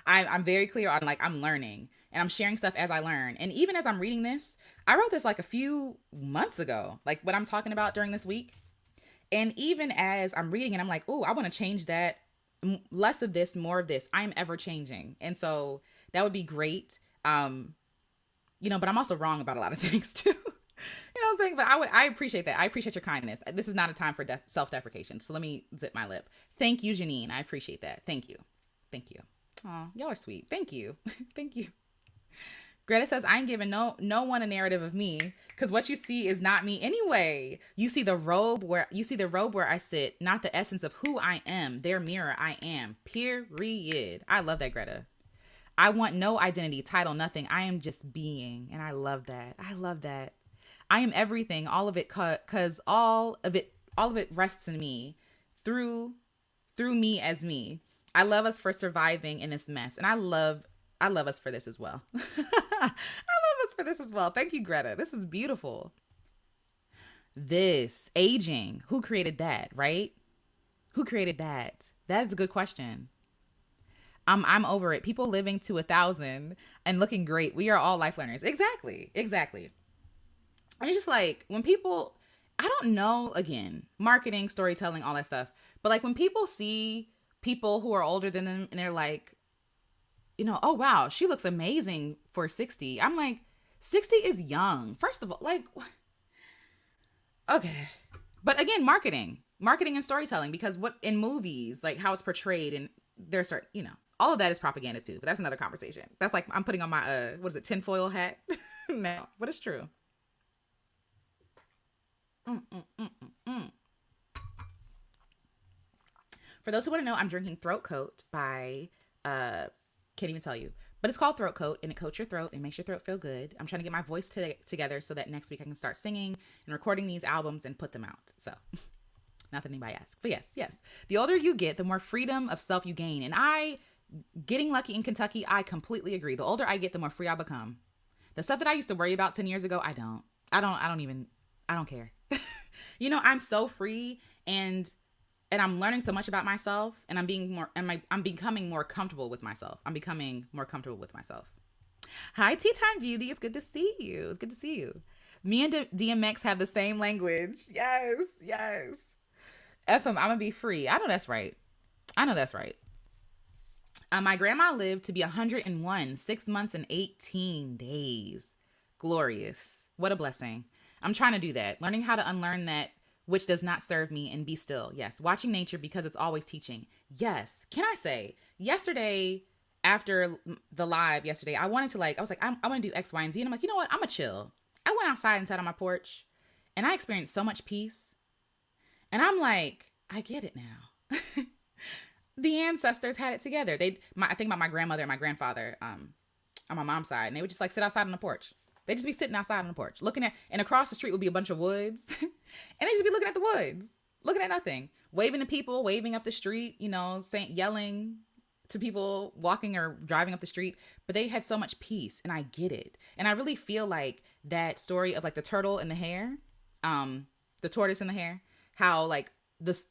Speaker 1: I'm very clear on like I'm learning and I'm sharing stuff as I learn. And even as I'm reading this, I wrote this like a few months ago, like what I'm talking about during this week. And even as I'm reading it, I'm like, oh, I want to change that. Less of this, more of this. I'm ever changing. And so that would be great. But I'm also wrong about a lot of things too. What I'm saying? But I appreciate that. I appreciate your kindness. This is not a time for self-deprecation. So let me zip my lip. Thank you, Janine. I appreciate that. Thank you. Thank you. Oh, y'all are sweet. Thank you. Thank you. Greta says, I ain't giving no one a narrative of me because what you see is not me anyway. You see the robe where I sit, not the essence of who I am. Their mirror I am. Period. I love that, Greta. I want no identity, title, nothing. I am just being. And I love that. I love that. I am everything, all of it, because all of it rests in me through me as me. I love us for surviving in this mess. And I love us for this as well. I love us for this as well. Thank you, Greta. This is beautiful. This aging, who created that, right? Who created that? That is a good question. I'm over it. People living to 1,000 and looking great. We are all life learners. Exactly. I just like when people, I don't know, again, marketing, storytelling, all that stuff. But like when people see people who are older than them and they're like, oh, wow, she looks amazing for 60. I'm like, 60 is young. First of all, like, okay. But again, marketing and storytelling, because what in movies, like how it's portrayed and there's certain, all of that is propaganda too. But that's another conversation. That's like, I'm putting on my, tinfoil hat? No, but it's true. For those who want to know, I'm drinking Throat Coat by, can't even tell you, but it's called Throat Coat and it coats your throat and makes your throat feel good. I'm trying to get my voice together so that next week I can start singing and recording these albums and put them out. So not that anybody asks, but yes. The older you get, the more freedom of self you gain. And getting lucky in Kentucky, I completely agree. The older I get, the more free I become. The stuff that I used to worry about 10 years ago, I don't care. I'm so free and I'm learning so much about myself and I'm becoming more comfortable with myself. Hi, Tea Time Beauty. It's good to see you. Me and DMX have the same language. Yes. FM, I'm gonna be free. I know that's right. My grandma lived to be 101, 6 months and 18 days. Glorious. What a blessing. I'm trying to do that. Learning how to unlearn that which does not serve me and be still. Yes. Watching nature because it's always teaching. Yes. Can I say, yesterday, after the live yesterday, I want to do X, Y, and Z. And I'm like, you know what? I'm going to chill. I went outside and sat on my porch and I experienced so much peace. And I'm like, I get it now. The ancestors had it together. I think about my grandmother and my grandfather on my mom's side, and they would just like sit outside on the porch. They'd just be sitting outside on the porch and across the street would be a bunch of woods. And they'd just be looking at the woods, looking at nothing, waving to people, waving up the street, yelling to people walking or driving up the street. But they had so much peace, and I get it. And I really feel like that story of like the turtle and the hare, the tortoise and the hare, how like the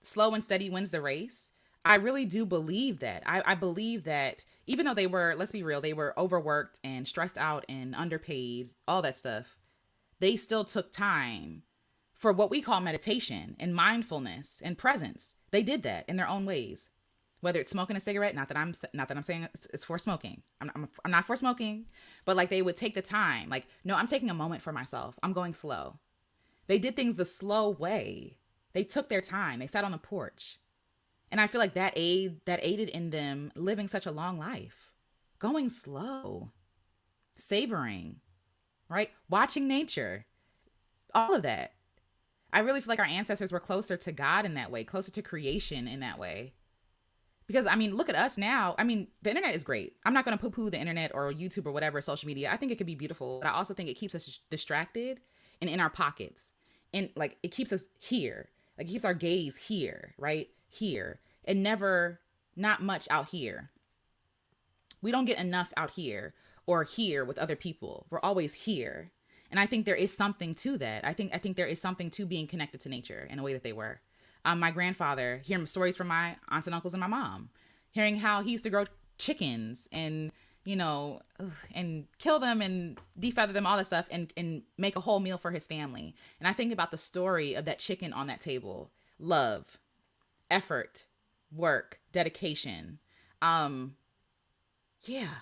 Speaker 1: slow and steady wins the race. I really do believe that. I believe that even though they were, let's be real, they were overworked and stressed out and underpaid, all that stuff, they still took time for what we call meditation and mindfulness and presence. They did that in their own ways. Whether it's smoking a cigarette, not that I'm saying it's for smoking. I'm not for smoking, but like they would take the time. Like, no, I'm taking a moment for myself. I'm going slow. They did things the slow way. They took their time. They sat on the porch. And I feel like that aided in them living such a long life, going slow, savoring, right? Watching nature, all of that. I really feel like our ancestors were closer to God in that way, closer to creation in that way. Because I mean, look at us now. I mean, the internet is great. I'm not going to poo-poo the internet or YouTube or whatever social media. I think it could be beautiful, but I also think it keeps us distracted and in our pockets. And like it keeps us here. Like it keeps our gaze here, right? Here. And never not much out here. We don't get enough out here or here with other people. We're always here. And I think there is something to that. I think there is something to being connected to nature in a way that they were. My grandfather, hearing stories from my aunts and uncles and my mom, hearing how he used to grow chickens and, and kill them and defeather them, all that stuff, and make a whole meal for his family. And I think about the story of that chicken on that table. Love, effort, work, dedication. Yeah.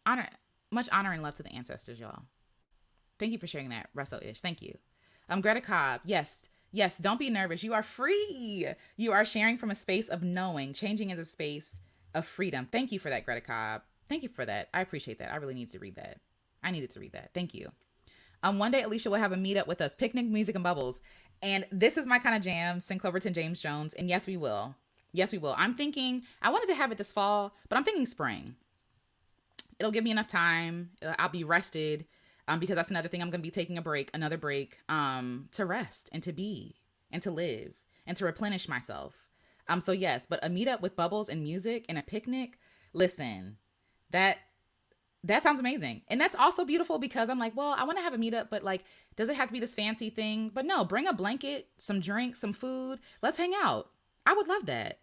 Speaker 1: Honor, much honor and love to the ancestors, y'all. Thank you for sharing that, Russell-ish. Thank you. Greta Cobb, yes. Yes, don't be nervous. You are free. You are sharing from a space of knowing. Changing is a space of freedom. Thank you for that, Greta Cobb. Thank you for that. I appreciate that. I really needed to read that. I needed to read that. Thank you. One day Alicia will have a meetup with us, picnic, music, and bubbles. And this is my kind of jam, St. Cloverton James Jones. And yes, we will. Yes, we will. I'm thinking, I wanted to have it this fall, but I'm thinking spring. It'll give me enough time. I'll be rested. Because that's another thing. I'm going to be taking another break, to rest and to be and to live and to replenish myself. So yes, but a meetup with bubbles and music and a picnic, listen, that sounds amazing. And that's also beautiful because I'm like, well, I want to have a meetup, but like, does it have to be this fancy thing? But no, bring a blanket, some drinks, some food. Let's hang out. I would love that.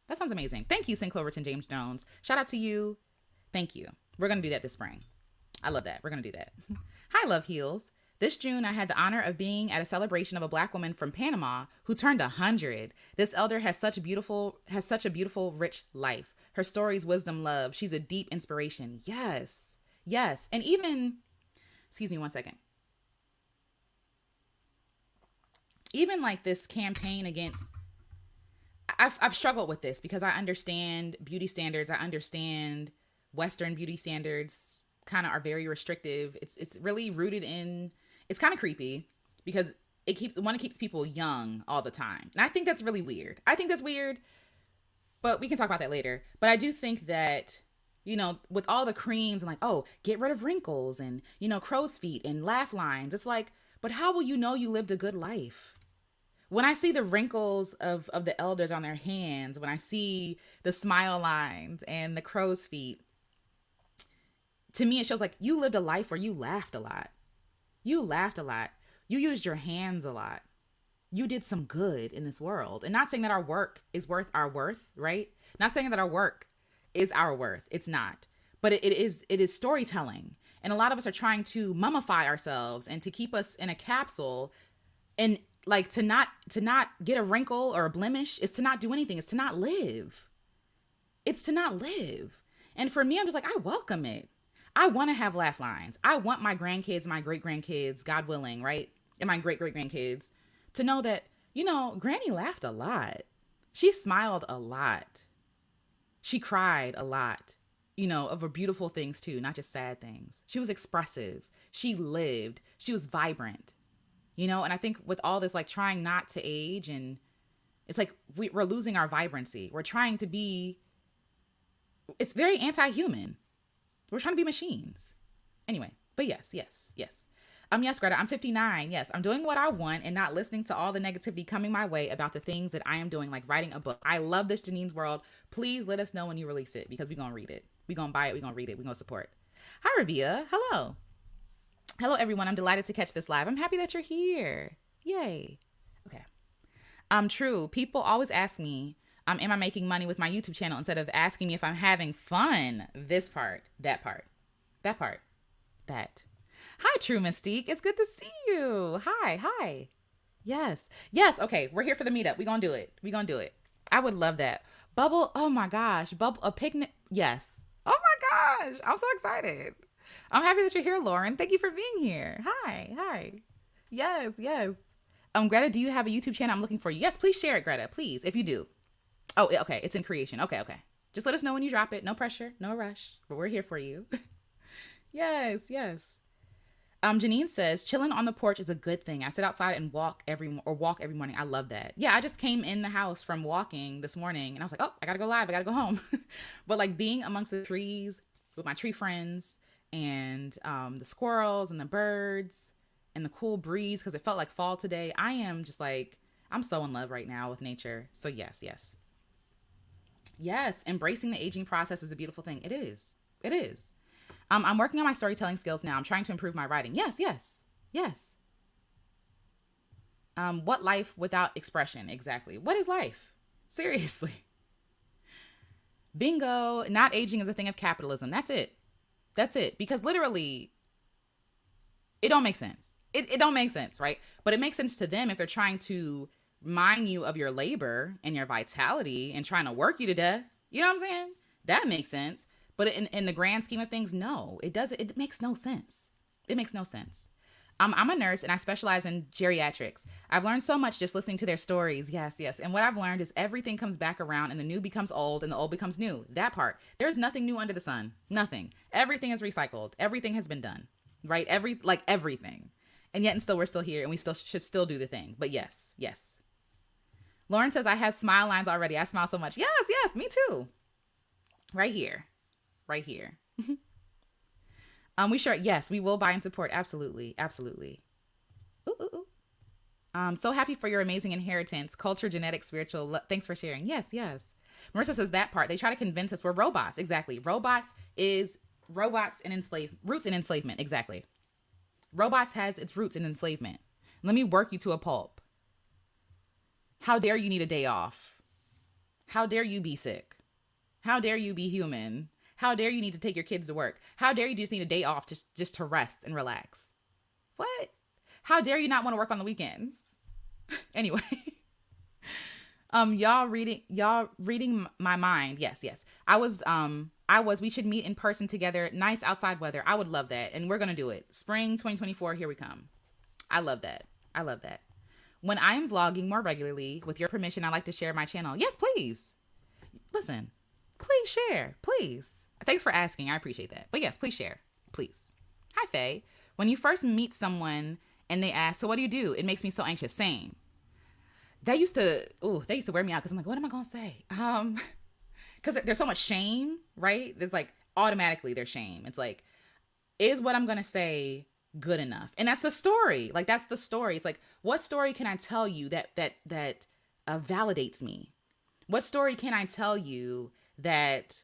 Speaker 1: That sounds amazing. Thank you, St. Cloverton James Jones. Shout out to you. Thank you. We're going to do that this spring. I love that. We're going to do that. Hi, Love Heals. This June, I had the honor of being at a celebration of a Black woman from Panama who turned 100. This elder has such a beautiful, rich life. Her stories, wisdom, love. She's a deep inspiration. Yes. Yes. And even, excuse me one second. Even like this campaign against, I've struggled with this because I understand beauty standards. I understand Western beauty standards kind of are very restrictive. It's really rooted in, it's kind of creepy because it keeps people young all the time. And I think that's really weird. I think that's weird, but we can talk about that later. But I do think that, with all the creams and like, oh, get rid of wrinkles and, crow's feet and laugh lines. It's like, but how will you know you lived a good life? When I see the wrinkles of the elders on their hands, when I see the smile lines and the crow's feet, to me, it shows like you lived a life where you laughed a lot. You laughed a lot. You used your hands a lot. You did some good in this world. And not saying that our work is worth our worth, right? Not saying that our work is our worth. It's not. But it is storytelling. And a lot of us are trying to mummify ourselves and to keep us in a capsule. And like to not get a wrinkle or a blemish is to not do anything. It's to not live. It's to not live. And for me, I'm just like, I welcome it. I want to have laugh lines. I want my grandkids, my great grandkids, God willing, right? And my great great grandkids to know that, Granny laughed a lot. She smiled a lot. She cried a lot, of beautiful things too, not just sad things. She was expressive. She lived. She was vibrant, and I think with all this, like trying not to age, and it's like we're losing our vibrancy. We're trying to be, it's very anti-human. We're trying to be machines. Anyway, but yes. Yes, Greta, I'm 59. Yes, I'm doing what I want and not listening to all the negativity coming my way about the things that I am doing, like writing a book. I love this Janine's World. Please let us know when you release it because we're going to read it. We're going to buy it. We're going to read it. We're going to support. Hi, Rabia. Hello. Hello, everyone. I'm delighted to catch this live. I'm happy that you're here. Yay. Okay. True. People always ask me, am I making money with my YouTube channel instead of asking me if I'm having fun? This part, that part, that part, that. Hi, True Mystique. It's good to see you. Hi. Yes. Okay. We're here for the meetup. We're going to do it. I would love that. Bubble. Oh my gosh. Bubble, a picnic. Yes. Oh my gosh. I'm so excited. I'm happy that you're here, Lauren. Thank you for being here. Hi. Yes. Greta, do you have a YouTube channel? I'm looking for you. Yes, please share it, Greta. Please, if you do. Oh, okay. It's in creation. Okay. Just let us know when you drop it. No pressure, no rush, but we're here for you. Yes. Janine says chilling on the porch is a good thing. I sit outside and walk every morning. I love that. Yeah, I just came in the house from walking this morning and I was like, oh, I gotta go live. I gotta go home. But like being amongst the trees with my tree friends and the squirrels and the birds and the cool breeze, because it felt like fall today. I am just like, I'm so in love right now with nature. So yes, yes. Yes, embracing the aging process is a beautiful thing. It is. It is. I'm working on my storytelling skills now. I'm trying to improve my writing. Yes, yes, yes. What life without expression? Exactly. What is life? Seriously. Bingo. Not aging is a thing of capitalism. That's it. That's it. Because literally, it don't make sense. It don't make sense, right? But it makes sense to them if they're trying to mine you of your labor and your vitality and trying to work you to death. You know what I'm saying? That makes sense. But in the grand scheme of things, no, it doesn't. It makes no sense. It makes no sense. I'm a nurse and I specialize in geriatrics. I've learned so much just listening to their stories. Yes, yes. And what I've learned is everything comes back around and the new becomes old and the old becomes new. That part. There's nothing new under the sun. Nothing. Everything is recycled. Everything has been done. Right? Everything. And yet and still we're still here and we still should still do the thing. But yes, yes. Lauren says I have smile lines already. I smile so much. Yes, yes, me too. Right here. Right here. We sure, yes, we will buy and support. Absolutely. Absolutely. Ooh, ooh, ooh. So happy for your amazing inheritance, culture, genetics, spiritual. Thanks for sharing. Yes, yes. Marissa says that part. They try to convince us we're robots. Exactly. Robots and roots in enslavement. Exactly. Robots has its roots in enslavement. Let me work you to a pulp. How dare you need a day off? How dare you be sick? How dare you be human? How dare you need to take your kids to work? How dare you just need a day off just to rest and relax? What? How dare you not want to work on the weekends? Anyway. Y'all reading my mind. Yes, yes. We should meet in person together. Nice outside weather. I would love that. And we're going to do it. Spring 2024, here we come. I love that. I love that. When I'm vlogging more regularly, with your permission, I like to share my channel. Yes, please. Listen, please share, please. Thanks for asking. I appreciate that. But yes, please share, please. Hi, Faye. When you first meet someone and they ask, so what do you do? It makes me so anxious. Same. They used to wear me out because I'm like, what am I going to say? Because there's so much shame, right? It's like automatically there's shame. It's like, is what I'm going to say good enough? And that's the story. Like, that's the story. It's like, what story can I tell you that validates me? What story can I tell you that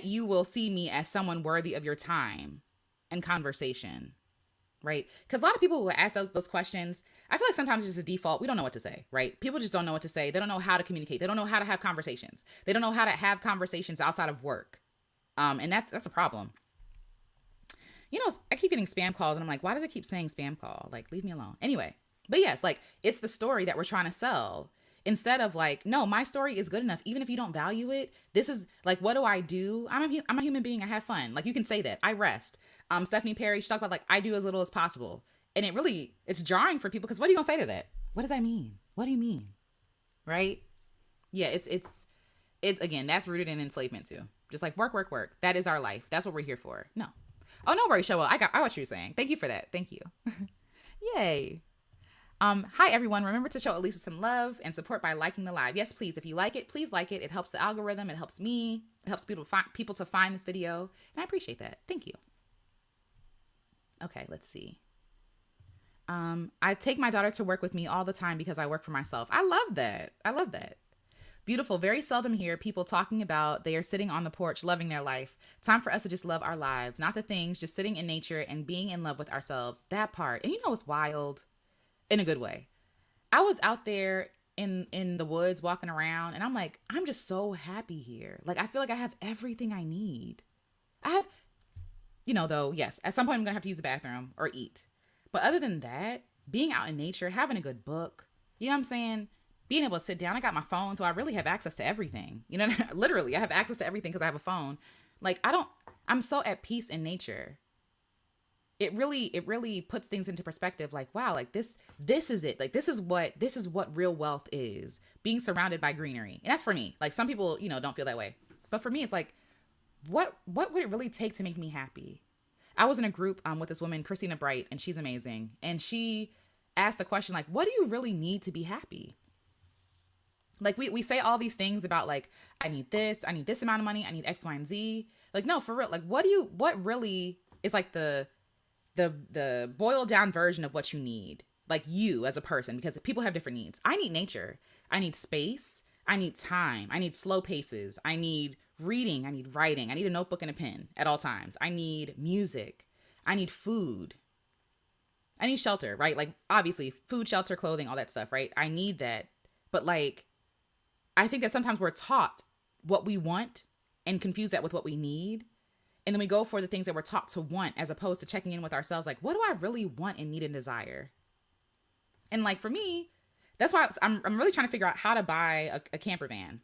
Speaker 1: you will see me as someone worthy of your time and conversation, right? Because a lot of people who ask those questions, I feel like sometimes it's just a default. We don't know what to say, right? People just don't know what to say. They don't know how to communicate. They don't know how to have conversations. They don't know how to have conversations outside of work. And that's a problem. You know, I keep getting spam calls and I'm like, why does it keep saying spam call? Like, leave me alone. Anyway, but yes, like it's the story that we're trying to sell. Instead of like, no, my story is good enough. Even if you don't value it, this is like, what do I do? I'm a human being. I have fun. Like you can say that. I rest. Stephanie Perry, she talked about like, I do as little as possible. And it's jarring for people because what are you going to say to that? What does that mean? What do you mean? Right? Yeah, it's again, that's rooted in enslavement too. Just like work, work, work. That is our life. That's what we're here for. No. Oh, no worries, Showa. I got what you're saying. Thank you for that. Thank you. Yay. Hi everyone. Remember to show Elisa some love and support by liking the live. Yes, please. If you like it, please like it. It helps the algorithm. It helps me. It helps people to find this video. And I appreciate that. Thank you. Okay, let's see. I take my daughter to work with me all the time because I work for myself. I love that. I love that. Beautiful. Very seldom hear people talking about they are sitting on the porch, loving their life. Time for us to just love our lives, not the things, just sitting in nature and being in love with ourselves. That part. And you know, it's wild in a good way. I was out there in the woods walking around and I'm like, I'm just so happy here. Like, I feel like I have everything I need. I have, though, yes, at some point I'm going to have to use the bathroom or eat. But other than that, being out in nature, having a good book, you know what I'm saying? Being able to sit down, I got my phone, so I really have access to everything. Literally, I have access to everything because I have a phone. Like, I'm so at peace in nature. It really puts things into perspective. Like, wow, like this is it. Like, this is what real wealth is. Being surrounded by greenery. And that's for me. Like, some people, don't feel that way. But for me, it's like, what would it really take to make me happy? I was in a group with this woman, Christina Bright, and she's amazing. And she asked the question, like, what do you really need to be happy? Like we say all these things about like, I need this amount of money, I need X, Y, and Z. Like, no, for real. Like, what really is like the boiled down version of what you need? Like you as a person, because people have different needs. I need nature. I need space. I need time. I need slow paces. I need reading. I need writing. I need a notebook and a pen at all times. I need music. I need food. I need shelter, right? Like, obviously, food, shelter, clothing, all that stuff, right? I need that. But like, I think that sometimes we're taught what we want and confuse that with what we need. And then we go for the things that we're taught to want, as opposed to checking in with ourselves. Like, what do I really want and need and desire? And like, for me, that's why I'm really trying to figure out how to buy a camper van,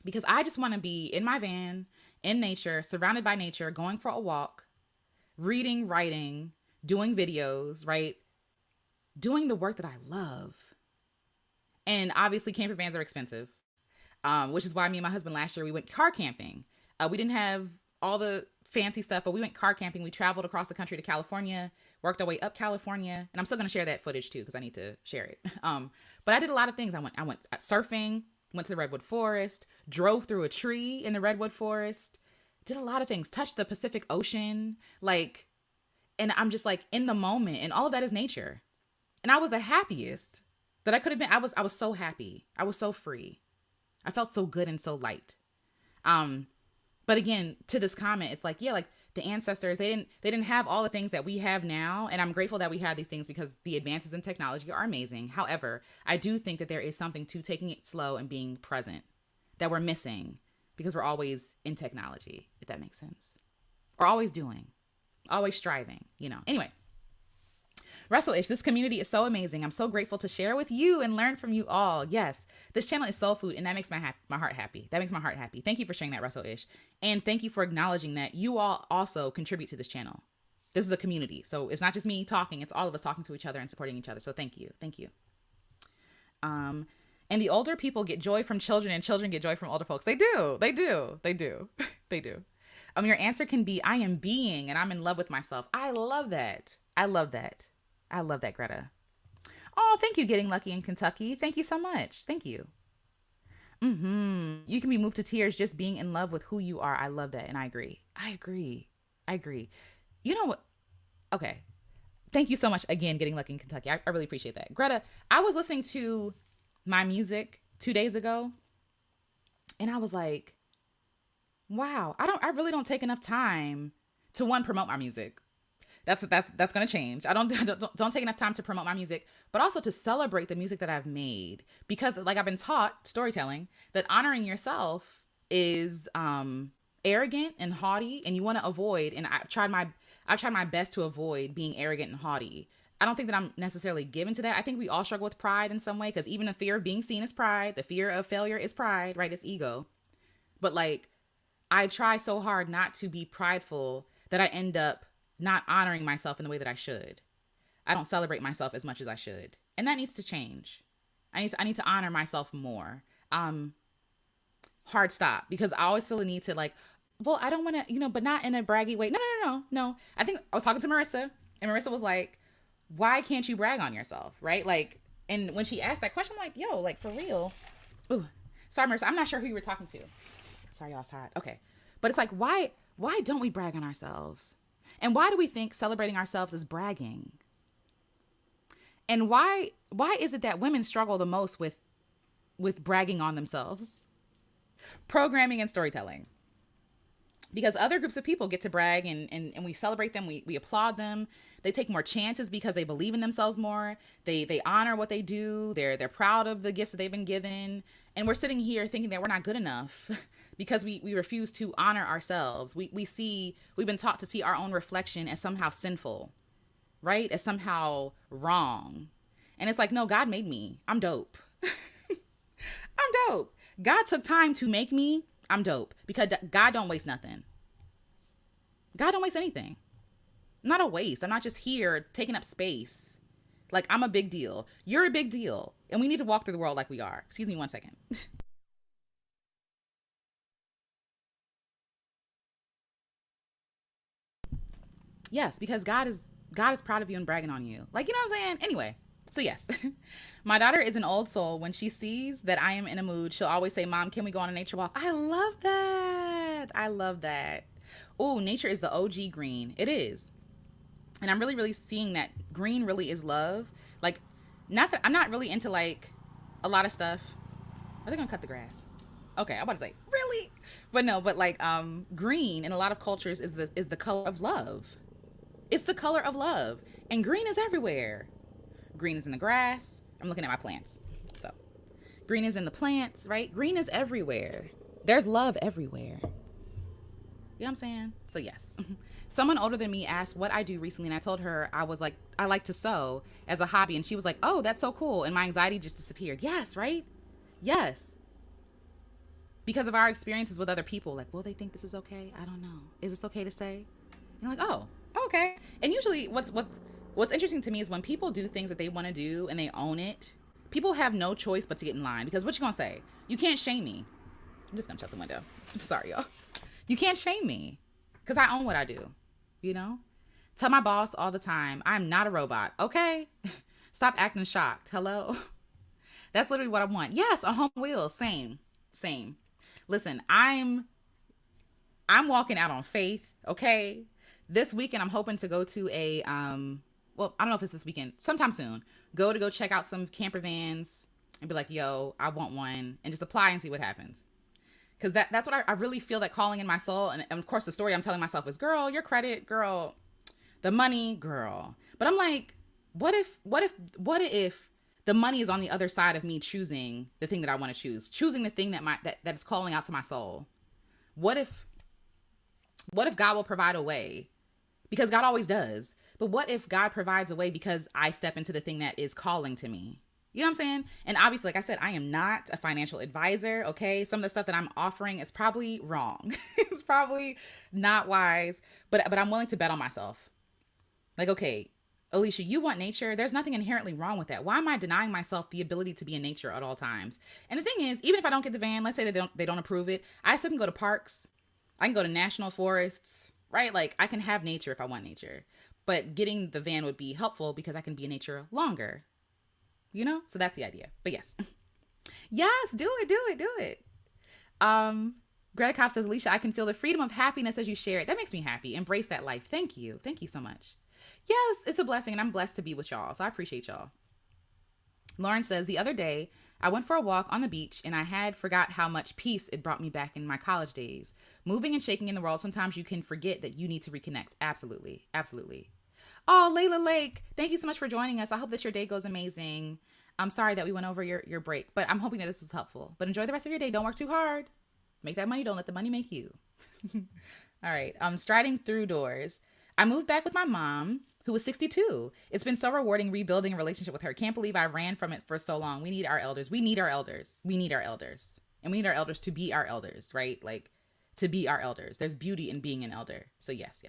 Speaker 1: because I just want to be in my van, in nature, surrounded by nature, going for a walk, reading, writing, doing videos, right? Doing the work that I love. And obviously camper vans are expensive, which is why me and my husband last year, we went car camping. We didn't have all the fancy stuff, but we went car camping. We traveled across the country to California, worked our way up California. And I'm still going to share that footage too, because I need to share it. But I did a lot of things. I went surfing, went to the Redwood Forest, drove through a tree in the Redwood Forest, did a lot of things, touched the Pacific Ocean, like, and I'm just like in the moment, and all of that is nature. And I was the happiest that I could have been. I was so happy. I was so free. I felt so good and so light. But again, to this comment, it's like, yeah, like the ancestors, they didn't have all the things that we have now. And I'm grateful that we have these things, because the advances in technology are amazing. However, I do think that there is something to taking it slow and being present that we're missing, because we're always in technology, if that makes sense. Or always doing, always striving, you know. Anyway, Russell-ish, this community is so amazing. I'm so grateful to share with you and learn from you all. Yes, this channel is soul food, and that makes my heart happy. That makes my heart happy. Thank you for sharing that, Russell-ish. And thank you for acknowledging that you all also contribute to this channel. This is a community. So it's not just me talking, it's all of us talking to each other and supporting each other. So thank you. Thank you. And the older people get joy from children, and children get joy from older folks. They do. They do. They do. They do. Your answer can be, I am being, and I'm in love with myself. I love that. I love that. I love that, Greta. Oh, thank you, Getting Lucky in Kentucky. Thank you so much. Thank you. You can be moved to tears just being in love with who you are. I love that. And I agree. I agree. You know what? Okay. Thank you so much again, Getting Lucky in Kentucky. I really appreciate that. Greta, I was listening to my music 2 days ago, and I was like, wow, I really don't take enough time to, one, promote my music. That's going to change. I don't take enough time to promote my music, but also to celebrate the music that I've made, because like I've been taught storytelling that honoring yourself is arrogant and haughty, and you want to avoid, and I've tried my best to avoid being arrogant and haughty. I don't think that I'm necessarily given to that. I think we all struggle with pride in some way, because even the fear of being seen is pride. The fear of failure is pride, right? It's ego. But like, I try so hard not to be prideful that I end up not honoring myself in the way that I should. I don't celebrate myself as much as I should. And that needs to change. I need to honor myself more. Hard stop, because I always feel the need to like, well, I don't want to, but not in a braggy way. No. I think I was talking to Marissa, and Marissa was like, why can't you brag on yourself? Right? Like, and when she asked that question, I'm like, yo, like for real. Ooh, sorry, Marissa. I'm not sure who you were talking to. Sorry, y'all, it's hot. Okay. But it's like, why don't we brag on ourselves? And why do we think celebrating ourselves is bragging? And why is it that women struggle the most with bragging on themselves? Programming and storytelling. Because other groups of people get to brag, and we celebrate them, we applaud them. They take more chances because they believe in themselves more. They honor what they do. They're proud of the gifts that they've been given. And we're sitting here thinking that we're not good enough because we refuse to honor ourselves. We've been taught to see our own reflection as somehow sinful, right? As somehow wrong. And it's like, no, God made me. I'm dope. I'm dope. God took time to make me. I'm dope, because God don't waste nothing. God don't waste anything. I'm not a waste. I'm not just here taking up space. Like, I'm a big deal. You're a big deal. And we need to walk through the world like we are. Excuse me 1 second. Yes, because God is proud of you and bragging on you. Like, you know what I'm saying? Anyway, so yes. My daughter is an old soul. When she sees that I am in a mood, she'll always say, "Mom, can we go on a nature walk?" I love that. I love that. Oh, nature is the OG green. It is. And I'm really, really seeing that green really is love. Like, not that I'm not really into like a lot of stuff. Are they gonna cut the grass? Okay, I'm about to say really, but no, but like green in a lot of cultures is the color of love. It's the color of love, and green is everywhere. Green is in the grass. I'm looking at my plants, so green is in the plants, right? Green is everywhere. There's love everywhere. You know what I'm saying? So yes. Someone older than me asked what I do recently, and I told her I was like, I like to sew as a hobby, and she was like, "Oh, that's so cool," and my anxiety just disappeared. Yes, right? Yes, because of our experiences with other people. Like, will they think this is okay? I don't know. Is this okay to say? And you're like, oh, okay. And usually, what's interesting to me is when people do things that they want to do and they own it. People have no choice but to get in line because what you gonna say? You can't shame me. I'm just gonna shut the window. I'm sorry, y'all. You can't shame me because I own what I do. You know, tell my boss all the time, I'm not a robot. Okay, stop acting shocked. Hello. That's literally what I want. Yes, a home wheel. Same, same. Listen, I'm walking out on faith. Okay, this weekend I'm hoping to go to a well, I don't know if it's this weekend, sometime soon. Go check out some camper vans and be like, yo, I want one, and just apply and see what happens. Because that's what I really feel that calling in my soul. And of course, the story I'm telling myself is, girl, your credit, girl, the money, girl. But I'm like, what if the money is on the other side of me choosing the thing that I want to choosing the thing that is calling out to my soul? What if God will provide a way? Because God always does. But what if God provides a way because I step into the thing that is calling to me? You know what I'm saying? And obviously, like I said, I am not a financial advisor, okay? Some of the stuff that I'm offering is probably wrong. It's probably not wise, but I'm willing to bet on myself. Like, okay, Alicia, you want nature. There's nothing inherently wrong with that. Why am I denying myself the ability to be in nature at all times? And the thing is, even if I don't get the van, let's say they don't approve it, I still can go to parks. I can go to national forests, right? Like, I can have nature if I want nature. But getting the van would be helpful because I can be in nature longer. You know? So that's the idea. But yes. Yes, do it. Greta Kopp says, Alicia, I can feel the freedom of happiness as you share it. That makes me happy. Embrace that life. Thank you. Thank you so much. Yes, it's a blessing, and I'm blessed to be with y'all. So I appreciate y'all. Lauren says, the other day, I went for a walk on the beach, and I had forgot how much peace it brought me back in my college days. Moving and shaking in the world, sometimes you can forget that you need to reconnect. Absolutely. Absolutely. Oh, Layla Lake, thank you so much for joining us. I hope that your day goes amazing. I'm sorry that we went over your break, but I'm hoping that this was helpful. But enjoy the rest of your day. Don't work too hard. Make that money. Don't let the money make you. All right. Striding through doors. I moved back with my mom, who was 62. It's been so rewarding rebuilding a relationship with her. Can't believe I ran from it for so long. We need our elders. We need our elders. We need our elders. And we need our elders to be our elders, right? Like, to be our elders. There's beauty in being an elder. So yes.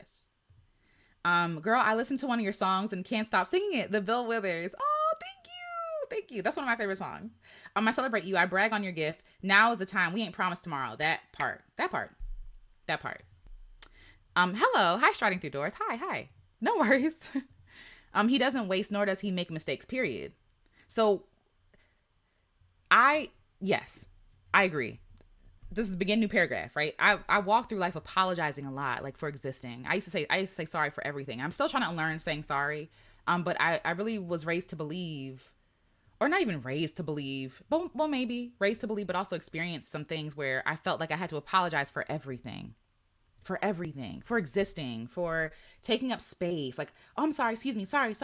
Speaker 1: Girl, I listened to one of your songs and can't stop singing it. The Bill Withers. Oh, thank you. Thank you. That's one of my favorite songs. I celebrate you. I brag on your gift. Now is the time. We ain't promised tomorrow. That part. Hello. Hi, Striding Through Doors. Hi. No worries. He doesn't waste, nor does he make mistakes, period. So yes, I agree. This is begin new paragraph, right? I walk through life apologizing a lot, like for existing. I used to say sorry for everything. I'm still trying to unlearn saying sorry. But I really was raised to believe, or not even raised to believe, but well, maybe raised to believe, but also experienced some things where I felt like I had to apologize for everything, for existing, for taking up space. Like, oh, I'm sorry, excuse me, sorry.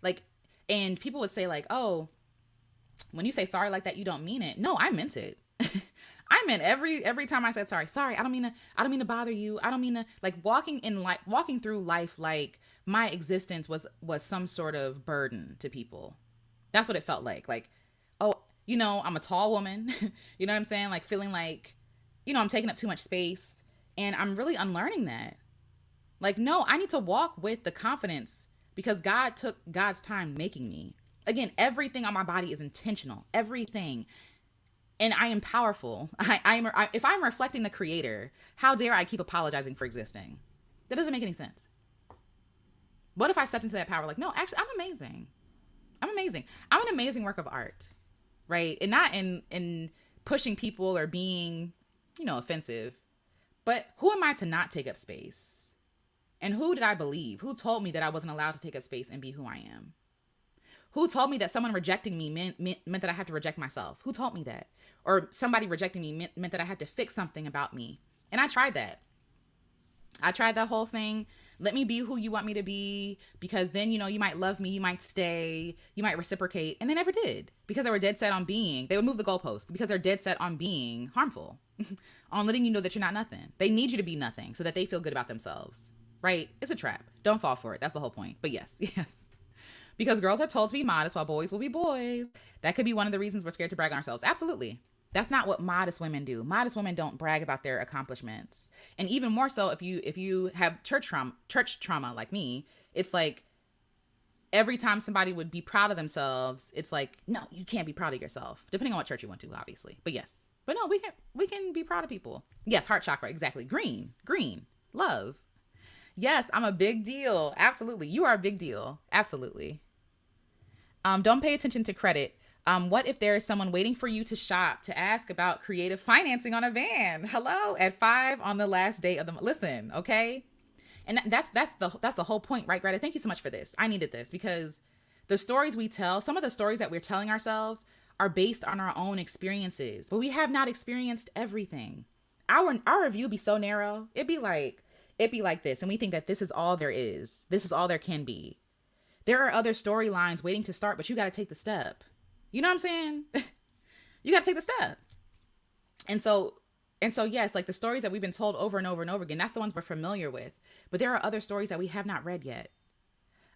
Speaker 1: Like, and people would say like, oh, when you say sorry like that, you don't mean it. No, I meant it. I meant every time I said sorry. I don't mean to bother you. I don't mean to, like, walking through life like my existence was some sort of burden to people. That's what it felt like. Like, oh, I'm a tall woman. You know what I'm saying? Like, feeling like, I'm taking up too much space, and I'm really unlearning that. Like, no, I need to walk with the confidence because God took God's time making me. Again, everything on my body is intentional. Everything. And I am powerful. If I'm reflecting the Creator, how dare I keep apologizing for existing? That doesn't make any sense. What if I stepped into that power? Like, no, actually, I'm amazing. I'm amazing. I'm an amazing work of art, right? And not in pushing people or being, offensive. But who am I to not take up space? And who did I believe? Who told me that I wasn't allowed to take up space and be who I am? Who told me that someone rejecting me meant that I have to reject myself? Who told me that? Or somebody rejecting me meant that I had to fix something about me. And I tried that. I tried that whole thing. Let me be who you want me to be, because then, you might love me, you might stay, you might reciprocate. And they never did, because they were dead set on being, they would move the goalpost because they're dead set on being harmful, on letting you know that you're not nothing. They need you to be nothing so that they feel good about themselves, right? It's a trap. Don't fall for it. That's the whole point. But yes, yes. Because girls are told to be modest while boys will be boys. That could be one of the reasons we're scared to brag on ourselves. Absolutely. That's not what modest women do. Modest women don't brag about their accomplishments. And even more so if you have church trauma like me, it's like every time somebody would be proud of themselves, it's like, no, you can't be proud of yourself. Depending on what church you went to, obviously. But yes. But no, we can be proud of people. Yes, heart chakra, exactly. Green, love. Yes, I'm a big deal. Absolutely. You are a big deal. Absolutely. Don't pay attention to credit. What if there is someone waiting for you to shop to ask about creative financing on a van? Hello, at 5 on the last day of the month. Listen, okay? And that's the whole point, right, Greta? Thank you so much for this. I needed this because the stories we tell, some of the stories that we're telling ourselves are based on our own experiences, but we have not experienced everything. Our review be so narrow. It'd be like this, and we think that this is all there is. This is all there can be. There are other storylines waiting to start, but you got to take the step. You know what I'm saying? You got to take the step. And so, yes, like the stories that we've been told over and over and over again, that's the ones we're familiar with. But there are other stories that we have not read yet.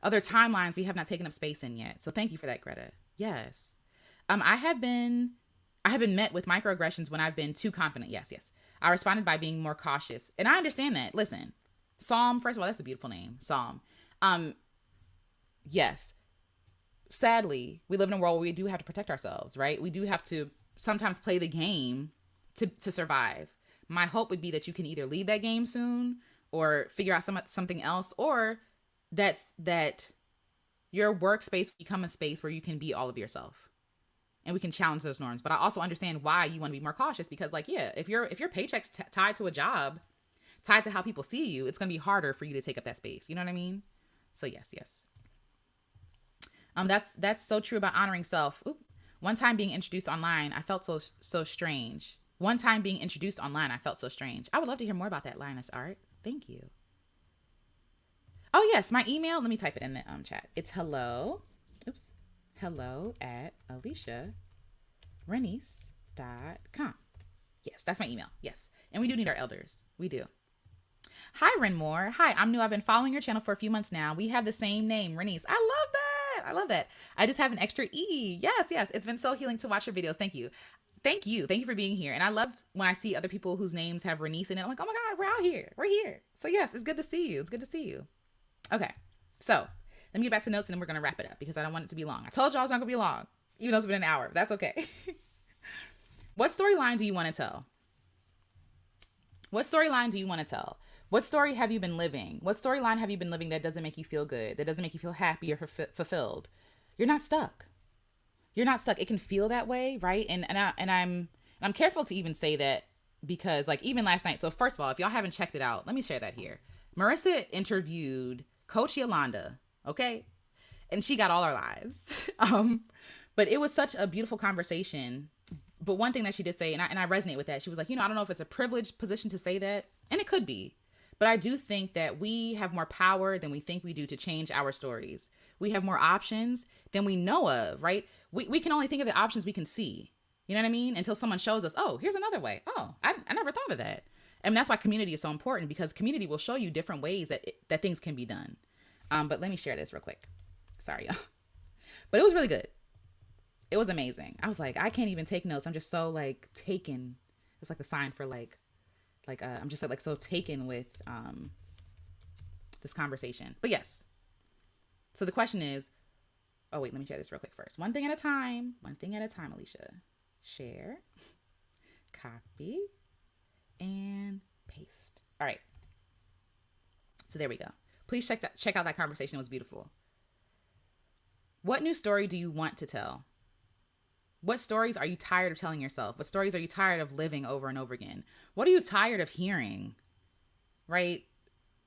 Speaker 1: Other timelines we have not taken up space in yet. So thank you for that, Greta. Yes. I have been met with microaggressions when I've been too confident. Yes. I responded by being more cautious. And I understand that. Listen, Psalm, first of all, that's a beautiful name. Psalm. Yes. Sadly, we live in a world where we do have to protect ourselves, right? We do have to sometimes play the game to survive. My hope would be that you can either leave that game soon or figure out something else, or that your workspace become a space where you can be all of yourself and we can challenge those norms. But I also understand why you want to be more cautious, because like, yeah, if your paycheck's tied to a job, tied to how people see you, it's going to be harder for you to take up that space. You know what I mean? So yes. That's so true about honoring self. Oop. One time being introduced online, I felt so strange. One time being introduced online, I felt so strange. I would love to hear more about that, Linus Art. Thank you. Oh yes, my email. Let me type it in the chat. It's hello at AliciaRenice.com. Yes, that's my email. Yes. And we do need our elders. We do. Hi, Renmore. Hi, I'm new. I've been following your channel for a few months now. We have the same name, Renice. I love that. I just have an extra E. Yes. It's been so healing to watch your videos. Thank you. Thank you for being here. And I love when I see other people whose names have Renice in it. I'm like, oh my God, we're out here. We're here. So yes, it's good to see you. Okay. So let me get back to notes and then we're going to wrap it up because I don't want it to be long. I told y'all it's not going to be long, even though it's been an hour. But that's okay. What storyline do you want to tell? What story have you been living? What storyline have you been living that doesn't make you feel good, that doesn't make you feel happy or fulfilled? You're not stuck. It can feel that way, right? And I'm careful to even say that because like even last night. So first of all, if y'all haven't checked it out, let me share that here. Marissa interviewed Coach Yolanda, okay? And she got all our lives. But it was such a beautiful conversation. But one thing that she did say, and I resonate with that, she was like, I don't know if it's a privileged position to say that, and it could be. But I do think that we have more power than we think we do to change our stories. We have more options than we know of, right? We can only think of the options we can see. You know what I mean? Until someone shows us, oh, here's another way. Oh, I never thought of that. And that's why community is so important, because community will show you different ways that things can be done. But let me share this real quick. Sorry, y'all. But it was really good. It was amazing. I was like, I can't even take notes. I'm just so like taken. It's like the sign for I'm just like so taken with this conversation. But yes. So the question is, oh wait, let me share this real quick first. One thing at a time, Alicia. Share, copy, and paste. All right. So there we go. Please check out that conversation. It was beautiful. What new story do you want to tell? What stories are you tired of telling yourself? What stories are you tired of living over and over again? What are you tired of hearing? Right?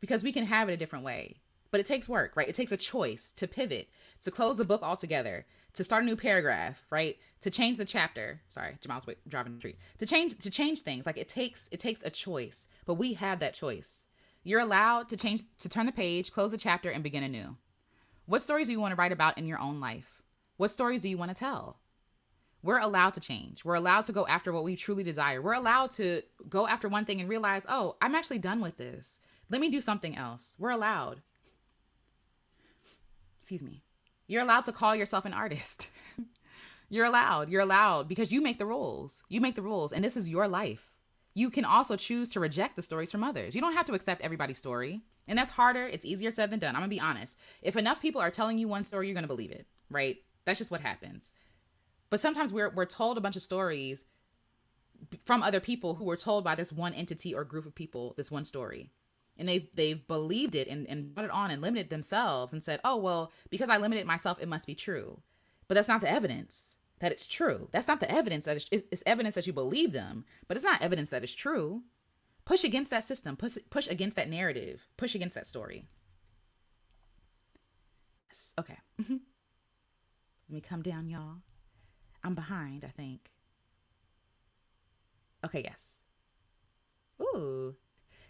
Speaker 1: Because we can have it a different way. But it takes work, right? It takes a choice to pivot, to close the book altogether, to start a new paragraph, right? To change the chapter. Sorry, Jamal's driving the street. To change things. Like it takes a choice, but we have that choice. You're allowed to turn the page, close the chapter, and begin anew. What stories do you want to write about in your own life? What stories do you want to tell? We're allowed to change. We're allowed to go after what we truly desire. We're allowed to go after one thing and realize, oh, I'm actually done with this. Let me do something else. We're allowed. Excuse me. You're allowed to call yourself an artist. You're allowed because you make the rules. You make the rules, and this is your life. You can also choose to reject the stories from others. You don't have to accept everybody's story. And that's harder. It's easier said than done. I'm going to be honest. If enough people are telling you one story, you're going to believe it, right? That's just what happens. But sometimes we're told a bunch of stories from other people who were told by this one entity or group of people, this one story. And they've believed it and brought it on and limited themselves and said, oh, well, because I limited myself, it must be true. But that's not the evidence that it's true. That's not the evidence that it's evidence that you believe them, but it's not evidence that it's true. Push against that system, push against that narrative, push against that story. Yes. Okay. Let me come down, y'all. I'm behind, I think. Okay, yes. Ooh.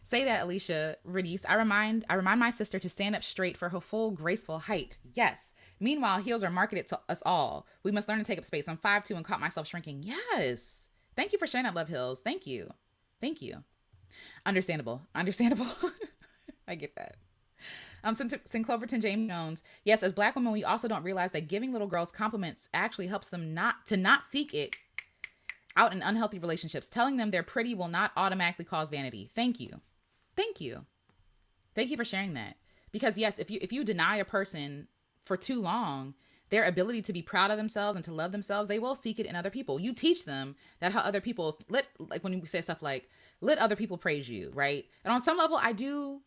Speaker 1: Say that, Alicia Renice. I remind my sister to stand up straight for her full, graceful height. Yes. Meanwhile, heels are marketed to us all. We must learn to take up space. I'm 5'2" and caught myself shrinking. Yes. Thank you for sharing that, Love Hills. Thank you. Understandable. I get that. St. Cloverton James Jones. Yes, as Black women, we also don't realize that giving little girls compliments actually helps them not seek it out in unhealthy relationships. Telling them they're pretty will not automatically cause vanity. Thank you for sharing that. Because yes, if you deny a person for too long their ability to be proud of themselves and to love themselves, they will seek it in other people. You teach them that how other people like when we say stuff like, let other people praise you, right? And on some level, I do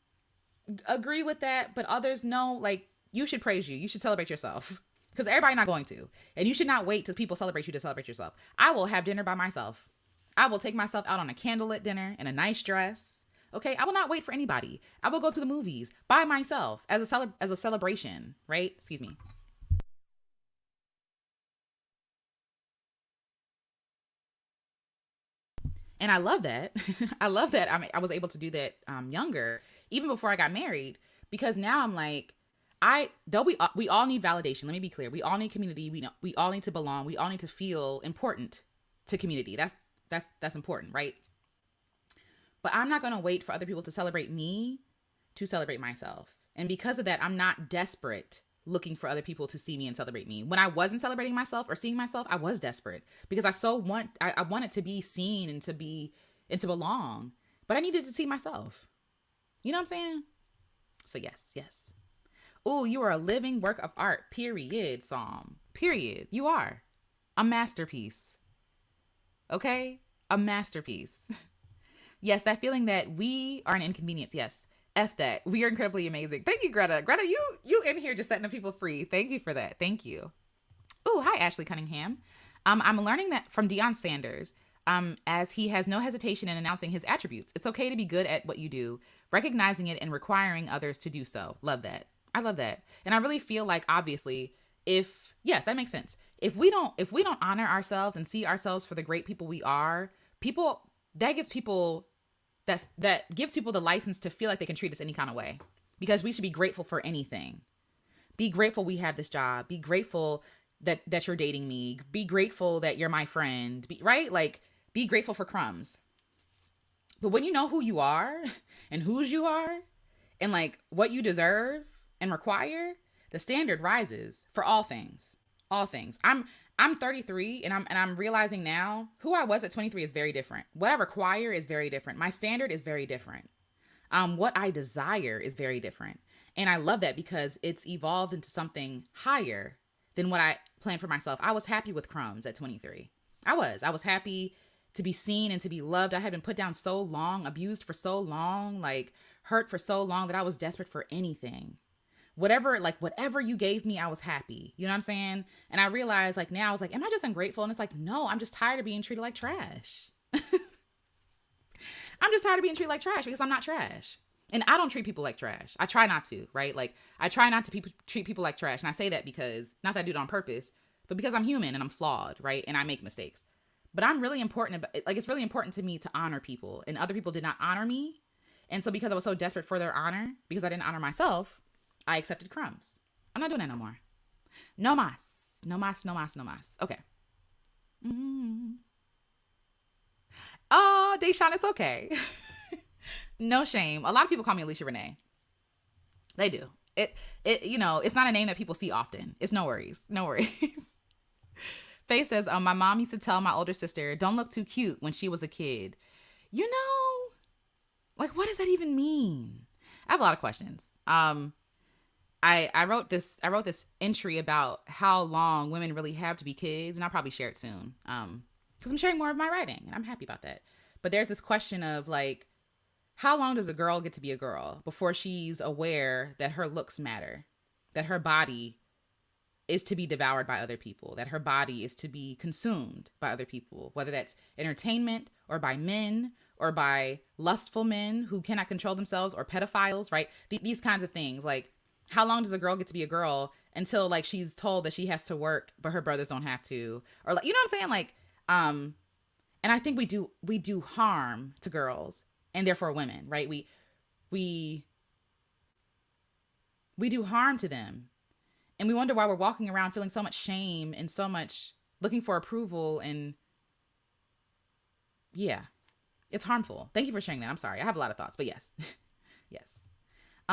Speaker 1: agree with that, but others know, like, you should praise you. You should celebrate yourself because everybody's not going to. And you should not wait till people celebrate you to celebrate yourself. I will have dinner by myself. I will take myself out on a candlelit dinner in a nice dress. Okay, I will not wait for anybody. I will go to the movies by myself as a celebration, right? Excuse me. And I love that. I love that. I was able to do that younger, even before I got married, because now I'm like, we all need validation. Let me be clear. We all need community. We all need to belong. We all need to feel important to community. That's important, right? But I'm not going to wait for other people to celebrate me to celebrate myself. And because of that, I'm not desperate looking for other people to see me and celebrate me. When I wasn't celebrating myself or seeing myself, I was desperate because I wanted to be seen and to belong, but I needed to see myself. You know what I'm saying? So yes. Oh, you are a living work of art, period, Psalm. Period. You are a masterpiece. Okay? A masterpiece. Yes, that feeling that we are an inconvenience. Yes. F that. We are incredibly amazing. Thank you, Greta. Greta, you in here just setting the people free. Thank you for that. Thank you. Oh, hi, Ashley Cunningham. I'm learning that from Deion Sanders, as he has no hesitation in announcing his attributes. It's okay to be good at what you do, recognizing it and requiring others to do so. Love that. I love that. And I really feel like, obviously, yes, that makes sense. If we don't honor ourselves and see ourselves for the great people we are, that gives people the license to feel like they can treat us any kind of way, because we should be grateful for anything. Be grateful we have this job. Be grateful that you're dating me. Be grateful that you're my friend. Right? Like, be grateful for crumbs. But when you know who you are and whose you are and like what you deserve and require, the standard rises for all things. All things. I'm 33 and I'm realizing now who I was at 23 is very different. What I require is very different. My standard is very different. What I desire is very different. And I love that because it's evolved into something higher than what I planned for myself. I was happy with crumbs at 23. I was happy to be seen and to be loved. I had been put down so long, abused for so long, like hurt for so long that I was desperate for anything. Whatever you gave me, I was happy. You know what I'm saying? And I realized like now I was like, am I just ungrateful? And it's like, no, I'm just tired of being treated like trash. I'm just tired of being treated like trash because I'm not trash. And I don't treat people like trash. I try not to, right? Like I try not to treat people like trash. And I say that because, not that I do it on purpose, but because I'm human and I'm flawed, right? And I make mistakes. But I'm really important, like it's really important to me to honor people. And other people did not honor me. And so because I was so desperate for their honor, because I didn't honor myself, I accepted crumbs. I'm not doing that no more. No mas. No mas, no mas, no mas. Okay. Mm. Oh, Deshaun, it's okay. No shame. A lot of people call me Alicia Renee. They do. It's not a name that people see often. It's no worries. No worries. Faye says, my mom used to tell my older sister, don't look too cute when she was a kid. Like, what does that even mean? I have a lot of questions. I wrote this entry about how long women really have to be kids, and I'll probably share it soon. Because I'm sharing more of my writing, and I'm happy about that. But there's this question of like, how long does a girl get to be a girl before she's aware that her looks matter, that her body is to be devoured by other people, that her body is to be consumed by other people, whether that's entertainment or by men or by lustful men who cannot control themselves or pedophiles, right? These kinds of things. Like, how long does a girl get to be a girl until like she's told that she has to work, but her brothers don't have to, or like, you know what I'm saying? Like, and I think we do harm to girls and therefore women, right? We do harm to them. And we wonder why we're walking around feeling so much shame and so much looking for approval. And yeah, it's harmful. Thank you for sharing that. I'm sorry. I have a lot of thoughts, but yes. Yes.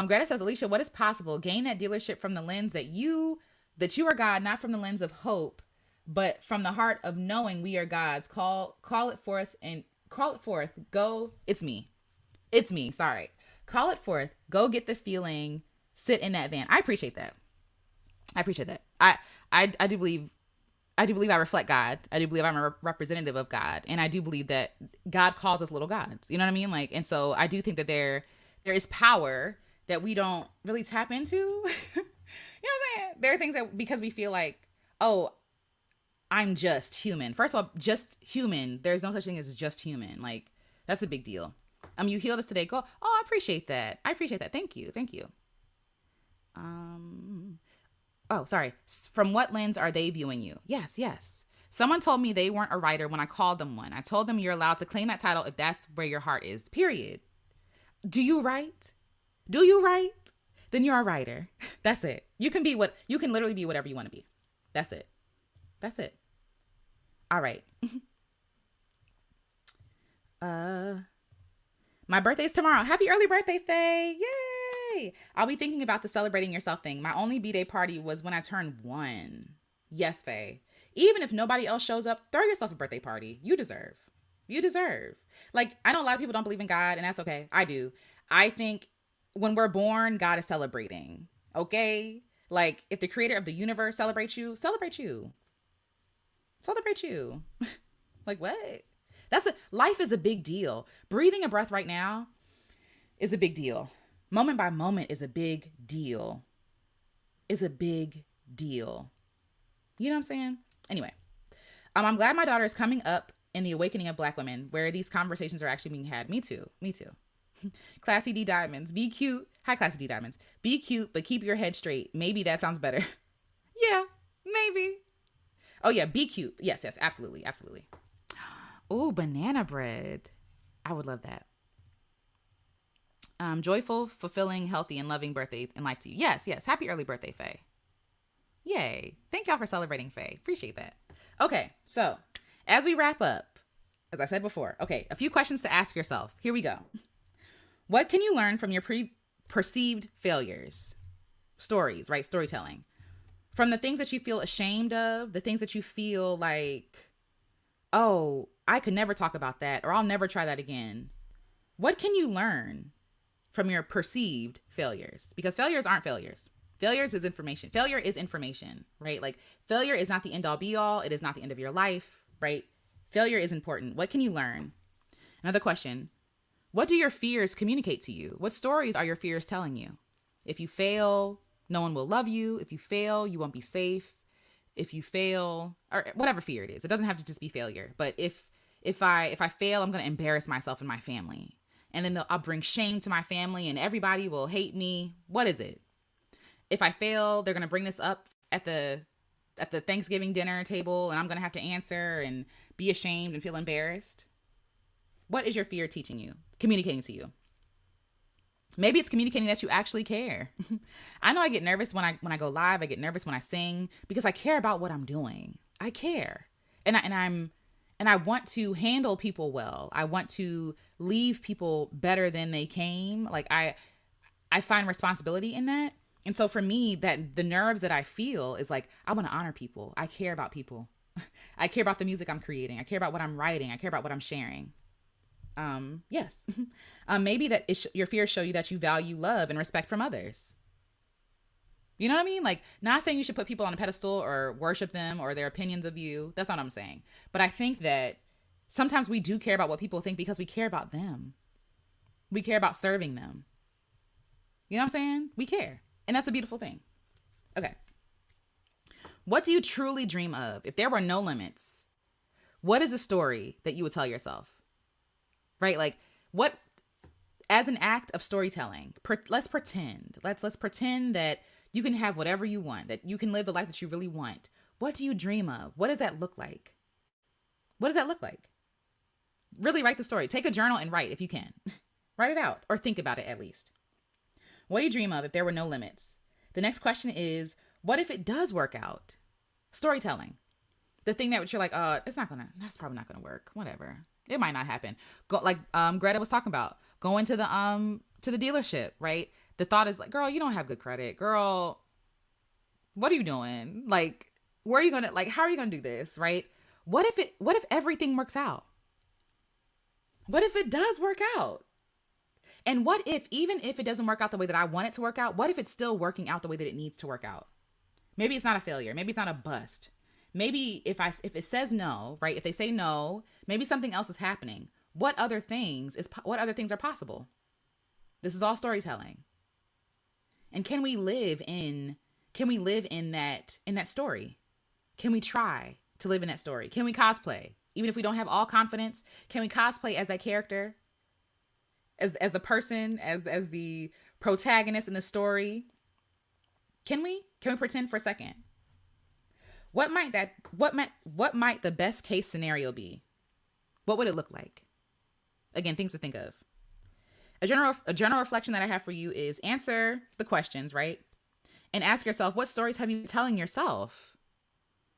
Speaker 1: Greta says, Alicia, what is possible? Gain that dealership from the lens that you are God, not from the lens of hope, but from the heart of knowing we are God's. Call it forth and call it forth. Go. It's me. Sorry. Call it forth. Go get the feeling. Sit in that van. I appreciate that. I do believe I reflect God. I do believe I'm a representative of God. And I do believe that God calls us little gods. You know what I mean? Like, and so I do think that there is power that we don't really tap into. You know what I'm saying? There are things that, because we feel like, oh, I'm just human. First of all, just human. There's no such thing as just human. Like, that's a big deal. You healed us today. Go. Oh, I appreciate that. Thank you. Oh, sorry. From what lens are they viewing you? Yes. Someone told me they weren't a writer when I called them one. I told them you're allowed to claim that title if that's where your heart is. Period. Do you write? Then you're a writer. That's it. You can literally be whatever you want to be. That's it. All right. My birthday's tomorrow. Happy early birthday, Faye. Yay. I'll be thinking about the celebrating yourself thing. My only B-Day party was when I turned 1. Yes, Faye. Even if nobody else shows up, throw yourself a birthday party. You deserve. Like, I know a lot of people don't believe in God, and that's okay. I do. I think when we're born, God is celebrating. Okay? Like, if the creator of the universe celebrates you. Like, what? Life is a big deal. Breathing a breath right now is a big deal. Moment by moment is a big deal. You know what I'm saying? Anyway, I'm glad my daughter is coming up in the awakening of Black women, where these conversations are actually being had. Me too. Classy D Diamonds, be cute. Hi, Classy D Diamonds. Be cute, but keep your head straight. Maybe that sounds better. Yeah, maybe. Oh yeah, be cute. Yes, absolutely. Oh, banana bread. I would love that. Joyful, fulfilling, healthy, and loving birthdays in life to you. Yes. Happy early birthday, Faye. Yay. Thank y'all for celebrating, Faye. Appreciate that. Okay, so as we wrap up, as I said before, a few questions to ask yourself. Here we go. What can you learn from your perceived failures? Stories, right? Storytelling. From the things that you feel ashamed of, the things that you feel like, oh, I could never talk about that, or I'll never try that again. What can you learn from your perceived failures? Because failures aren't failures. Failures is information. Failure is information, right? Like, failure is not the end all be all. It is not the end of your life, right? Failure is important. What can you learn? Another question. What do your fears communicate to you? What stories are your fears telling you? If you fail, no one will love you. If you fail, you won't be safe. If you fail, or whatever fear it is, it doesn't have to just be failure. But if I fail, I'm going to embarrass myself and my family. And then I'll bring shame to my family and everybody will hate me. What is it? If I fail, they're going to bring this up at the Thanksgiving dinner table and I'm going to have to answer and be ashamed and feel embarrassed. What is your fear teaching you, communicating to you? Maybe it's communicating that you actually care. I know I get nervous when I go live. I get nervous when I sing because I care about what I'm doing. I care. And I want to handle people well. I want to leave people better than they came. Like I find responsibility in that. And so for me, that the nerves that I feel is like, I want to honor people. I care about people. I care about the music I'm creating. I care about what I'm writing. I care about what I'm sharing. Yes. Maybe that your fears show you that you value love and respect from others. You know what I mean? Like, not saying you should put people on a pedestal or worship them or their opinions of you. That's not what I'm saying. But I think that sometimes we do care about what people think because we care about them. We care about serving them. You know what I'm saying? We care. And that's a beautiful thing. Okay. What do you truly dream of? If there were no limits, what is a story that you would tell yourself? Right? Like, what, as an act of storytelling, let's pretend that you can have whatever you want, that you can live the life that you really want. What do you dream of? What does that look like? What does that look like? Really write the story. Take a journal and write if you can. Write it out or think about it at least. What do you dream of if there were no limits? The next question is, what if it does work out? Storytelling. The thing that you're like, that's probably not gonna work. Whatever. It might not happen. Go, like Greta was talking about, going to the dealership, right? The thought is like, girl, you don't have good credit. Girl, what are you doing? Like, how are you gonna do this, right? What if everything works out? What if it does work out? And what if, even if it doesn't work out the way that I want it to work out, what if it's still working out the way that it needs to work out? Maybe it's not a failure. Maybe it's not a bust. Maybe if it says no, right? If they say no, maybe something else is happening. What other things are possible? This is all storytelling. And can we live in that story? Can we try to live in that story? Can we cosplay? Even if we don't have all confidence, can we cosplay as that character? As the person, as the protagonist in the story? Can we pretend for a second? What might the best case scenario be? What would it look like? Again, things to think of. A general reflection that I have for you is answer the questions, right? And ask yourself, what stories have you been telling yourself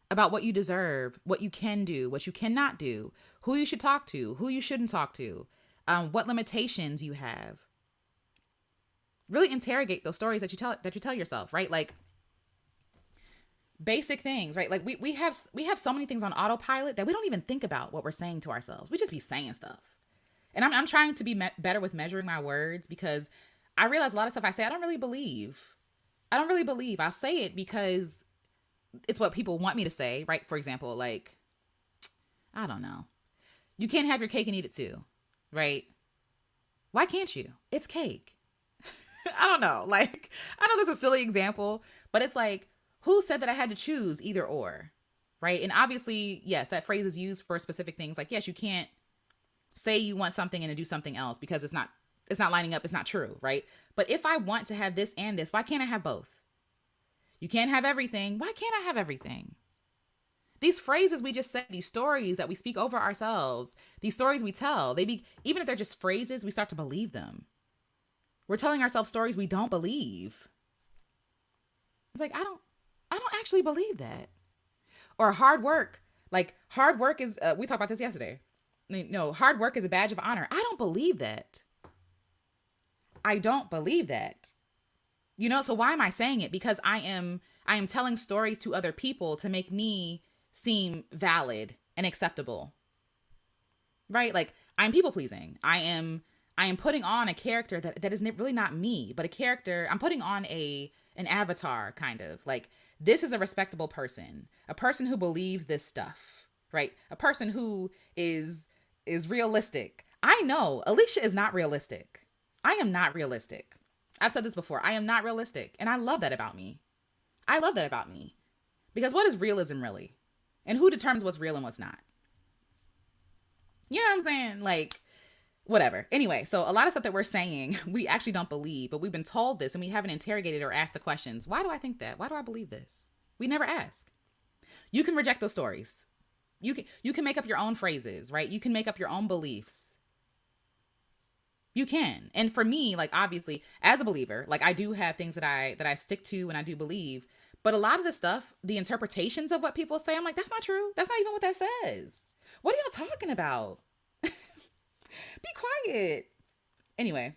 Speaker 1: about what you deserve, what you can do, what you cannot do, who you should talk to, who you shouldn't talk to, what limitations you have. Really interrogate those stories that you tell yourself, right? Like, basic things, right? Like we have so many things on autopilot that we don't even think about what we're saying to ourselves. We just be saying stuff. And I'm trying to be better with measuring my words, because I realize a lot of stuff I say I don't really believe. I'll say it because it's what people want me to say, right? For example, like, I don't know. You can't have your cake and eat it too, right? Why can't you? It's cake. I don't know. Like, I know this is a silly example, but it's like, who said that I had to choose either or, right? And obviously, yes, that phrase is used for specific things. Like, yes, you can't say you want something and to do something else because it's not lining up. It's not true, right? But if I want to have this and this, why can't I have both? You can't have everything. Why can't I have everything? These phrases we just said, these stories that we speak over ourselves, these stories we tell, even if they're just phrases, we start to believe them. We're telling ourselves stories we don't believe. It's like, I don't actually believe that. Or hard work. Like, hard work is, we talked about this yesterday. No, hard work is a badge of honor. I don't believe that. I don't believe that. You know, so why am I saying it? Because I am telling stories to other people to make me seem valid and acceptable. Right? Like, I'm people pleasing. I am putting on a character that is really not me, but a character. I'm putting on an avatar, kind of. Like, this is a respectable person, a person who believes this stuff, right? A person who is realistic. I know Alicia is not realistic. I am not realistic. I've said this before. I am not realistic. And I love that about me. I love that about me. Because what is realism really? And who determines what's real and what's not? You know what I'm saying? Like, whatever. Anyway, so a lot of stuff that we're saying, we actually don't believe, but we've been told this and we haven't interrogated or asked the questions. Why do I think that? Why do I believe this? We never ask. You can reject those stories. You can make up your own phrases, right? You can make up your own beliefs. You can. And for me, like, obviously, as a believer, like, I do have things that I stick to and I do believe. But a lot of the stuff, the interpretations of what people say, I'm like, that's not true. That's not even what that says. What are y'all talking about? Be quiet. Anyway,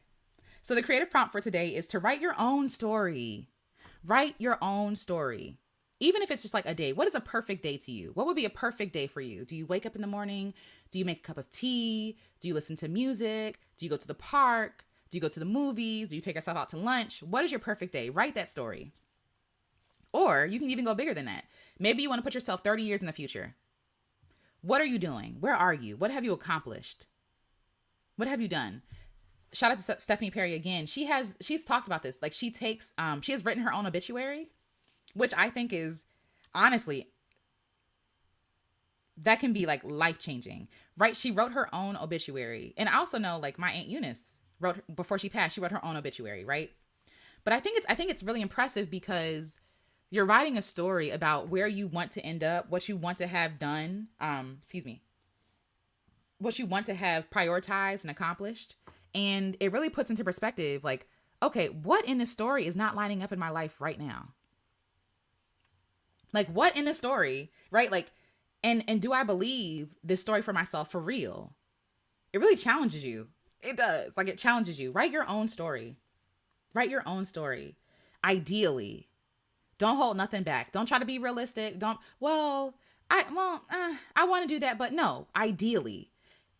Speaker 1: so the creative prompt for today is to write your own story. Write your own story. Even if it's just like a day. What is a perfect day to you? What would be a perfect day for you? Do you wake up in the morning? Do you make a cup of tea? Do you listen to music? Do you go to the park? Do you go to the movies? Do you take yourself out to lunch? What is your perfect day? Write that story. Or you can even go bigger than that. Maybe you want to put yourself 30 years in the future. What are you doing? Where are you? What have you accomplished? What have you done? Shout out to Stephanie Perry again. She's talked about this. Like, she has written her own obituary, which I think is, honestly, that can be like life-changing, right? She wrote her own obituary. And I also know, like, my Aunt Eunice before she passed, she wrote her own obituary, right? But I think it's really impressive because you're writing a story about where you want to end up, what you want to have done, what you want to have prioritized and accomplished. And it really puts into perspective, like, okay, what in this story is not lining up in my life right now? Like, what in the story, right? Like, and do I believe this story for myself for real? It really challenges you. It does. Like, it challenges you. Write your own story. Write your own story. Ideally. Don't hold nothing back. Don't try to be realistic. I want to do that, but no, ideally.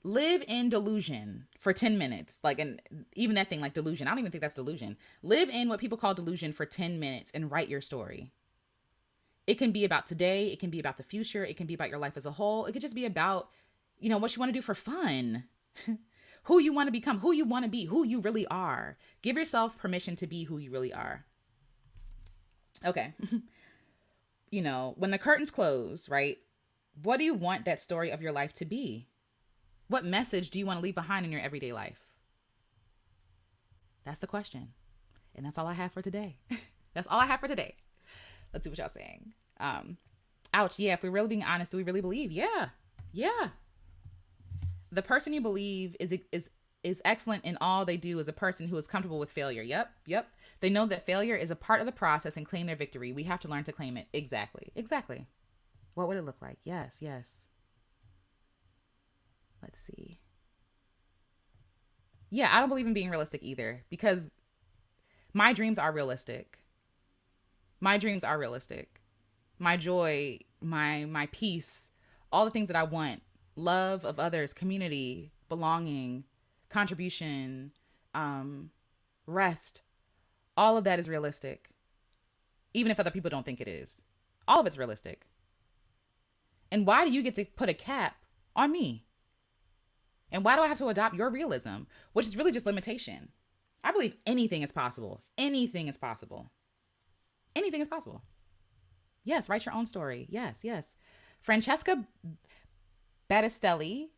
Speaker 1: Live in delusion for 10 minutes. Like, and even that thing, like delusion, I don't even think that's delusion. Live in what people call delusion for 10 minutes and write your story. It can be about today. It can be about the future. It can be about your life as a whole. It could just be about, what you want to do for fun, who you want to become, who you want to be, who you really are. Give yourself permission to be who you really are. Okay. When the curtains close, right? What do you want that story of your life to be? What message do you want to leave behind in your everyday life? That's the question. And that's all I have for today. That's all I have for today. Let's see what y'all saying. Ouch. Yeah. If we're really being honest, do we really believe? Yeah. Yeah. The person you believe is excellent in all they do is a person who is comfortable with failure. Yep. They know that failure is a part of the process and claim their victory. We have to learn to claim it. Exactly. What would it look like? Yes. Let's see. Yeah, I don't believe in being realistic either because my dreams are realistic. My dreams are realistic. My joy, my peace, all the things that I want, love of others, community, belonging, contribution, rest, all of that is realistic. Even if other people don't think it is. All of it's realistic. And why do you get to put a cap on me? And why do I have to adopt your realism, which is really just limitation? I believe anything is possible. Anything is possible. Anything is possible. Yes, write your own story. Yes. Francesca Battistelli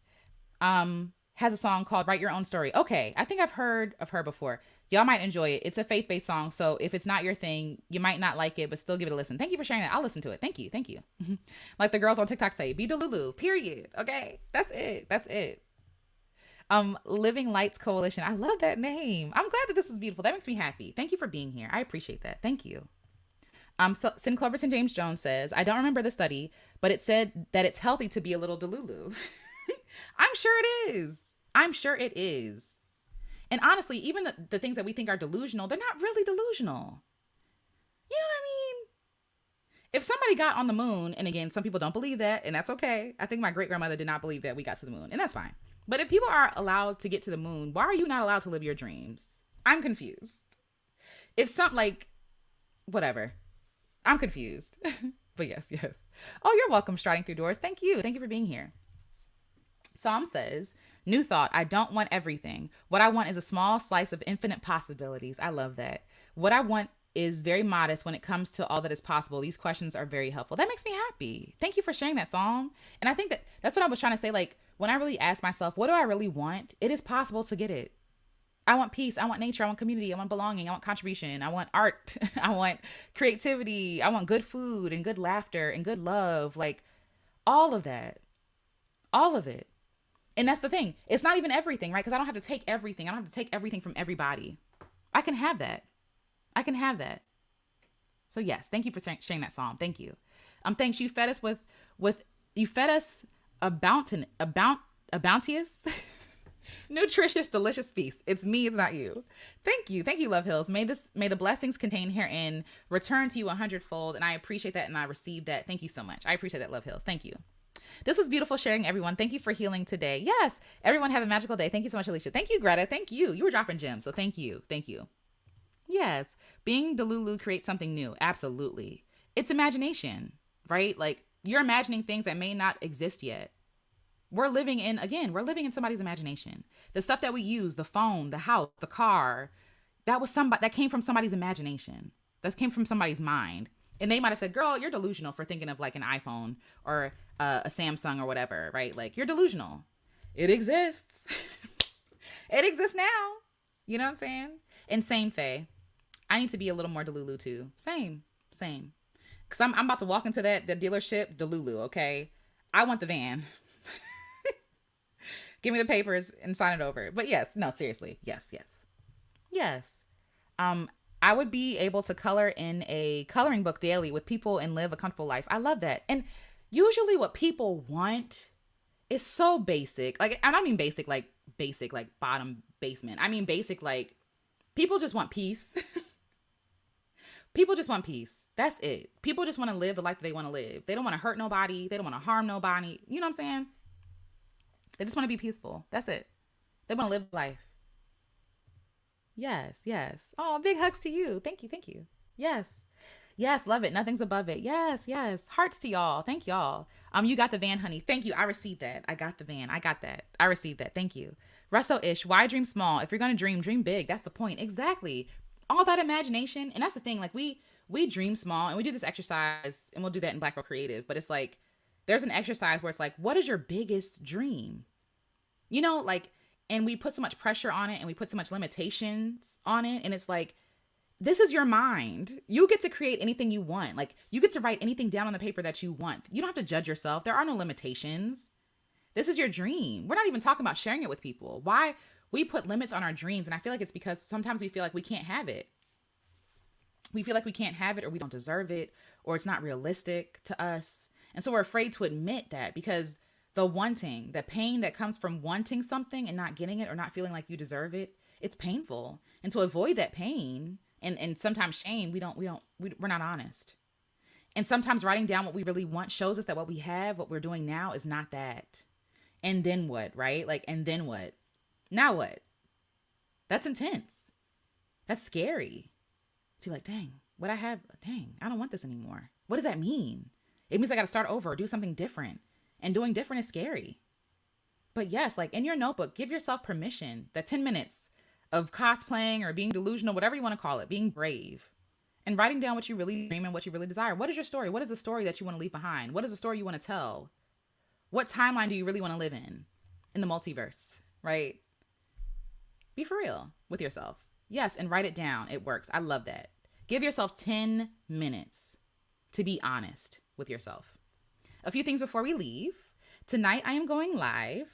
Speaker 1: has a song called Write Your Own Story. Okay, I think I've heard of her before. Y'all might enjoy it. It's a faith-based song, so if it's not your thing, you might not like it, but still give it a listen. Thank you for sharing that. I'll listen to it. Thank you. Like the girls on TikTok say, be Delulu, period. Okay, that's it. Living Lights Coalition. I love that name. I'm glad that this is beautiful. That makes me happy. Thank you for being here. I appreciate that. Thank you. So Sin Cloverton James Jones says, I don't remember the study, but it said that it's healthy to be a little Delulu. I'm sure it is. And honestly, even the things that we think are delusional, they're not really delusional. You know what I mean? If somebody got on the moon, and again, some people don't believe that, and that's okay. I think my great-grandmother did not believe that we got to the moon, and that's fine. But if people are allowed to get to the moon, why are you not allowed to live your dreams? I'm confused. Whatever. I'm confused. But yes. Oh, you're welcome, Striding Through Doors. Thank you for being here. Psalm says, new thought, I don't want everything. What I want is a small slice of infinite possibilities. I love that. What I want is very modest when it comes to all that is possible. These questions are very helpful. That makes me happy. Thank you for sharing that, Psalm. And I think that's what I was trying to say. Like, when I really ask myself, what do I really want? It is possible to get it. I want peace. I want nature. I want community. I want belonging. I want contribution. I want art. I want creativity. I want good food and good laughter and good love. Like, all of that. All of it. And that's the thing. It's not even everything, right? Because I don't have to take everything. I don't have to take everything from everybody. I can have that. I can have that. So yes, thank you for sharing that, Psalm. Thank you. Thanks. You fed us with you fed us a bounteous, nutritious, delicious feast. It's me. It's not you. Thank you. Thank you, Love Hills. May the blessings contained herein return to you 100-fold. And I appreciate that. And I receive that. Thank you so much. I appreciate that, Love Hills. Thank you. This was beautiful sharing, everyone. Thank you for healing today. Yes. Everyone have a magical day. Thank you so much, Alicia. Thank you, Greta. Thank you. You were dropping gems. So thank you. Thank you. Yes. Being Delulu creates something new. Absolutely. It's imagination, right? Like, you're imagining things that may not exist yet. We're living in somebody's imagination. The stuff that we use, the phone, the house, the car, that came from somebody's imagination. That came from somebody's mind. And they might have said, girl, you're delusional for thinking of like an iPhone or a Samsung or whatever, right? Like, you're delusional. It exists. It exists now. You know what I'm saying? And same, Faye. I need to be a little more Delulu too. Same. Because I'm about to walk into the dealership, Delulu, okay? I want the van. Give me the papers and sign it over. But yes, no, seriously. Yes. I would be able to color in a coloring book daily with people and live a comfortable life. I love that. And usually what people want is so basic. Like, I don't mean basic like bottom basement. I mean basic like people just want peace. People just want peace. That's it. People just want to live the life that they want to live. They don't want to hurt nobody. They don't want to harm nobody. You know what I'm saying? They just want to be peaceful. That's it. They want to live life. Yes. Oh, big hugs to you. Thank you. Yes, love it. Nothing's above it. Yes. Hearts to y'all. Thank y'all. You got the van, honey. Thank you. I received that. I got the van. I got that. I received that. Thank you. Russo-ish. Why dream small? If you're going to dream big. That's the point. Exactly. All that imagination. And that's the thing. Like, we dream small, and we do this exercise, and we'll do that in Black Girl Creative. But it's like, there's an exercise where it's like, what is your biggest dream? You know, like, and we put so much pressure on it, and we put so much limitations on it. And it's like, this is your mind. You get to create anything you want. Like, you get to write anything down on the paper that you want. You don't have to judge yourself. There are no limitations. This is your dream. We're not even talking about sharing it with people. Why we put limits on our dreams? And I feel like it's because sometimes we feel like we can't have it. We feel like we can't have it, or we don't deserve it, or it's not realistic to us. And so we're afraid to admit that, because the wanting, the pain that comes from wanting something and not getting it, or not feeling like you deserve it, it's painful. And to avoid that pain and sometimes shame, we're not honest. And sometimes writing down what we really want shows us that what we have, what we're doing now, is not that. And then what, right? Like, and then what? Now what? That's intense. That's scary. To be like, dang, what I have, I don't want this anymore. What does that mean? It means I got to start over or do something different. And doing different is scary. But yes, like, in your notebook, give yourself permission that 10 minutes of cosplaying or being delusional, whatever you want to call it, being brave, and writing down what you really dream and what you really desire. What is your story? What is the story that you want to leave behind? What is the story you want to tell? What timeline do you really want to live in the multiverse, right? Be for real with yourself. Yes, and write it down. It works. I love that. Give yourself 10 minutes to be honest with yourself. A few things before we leave. Tonight, I am going live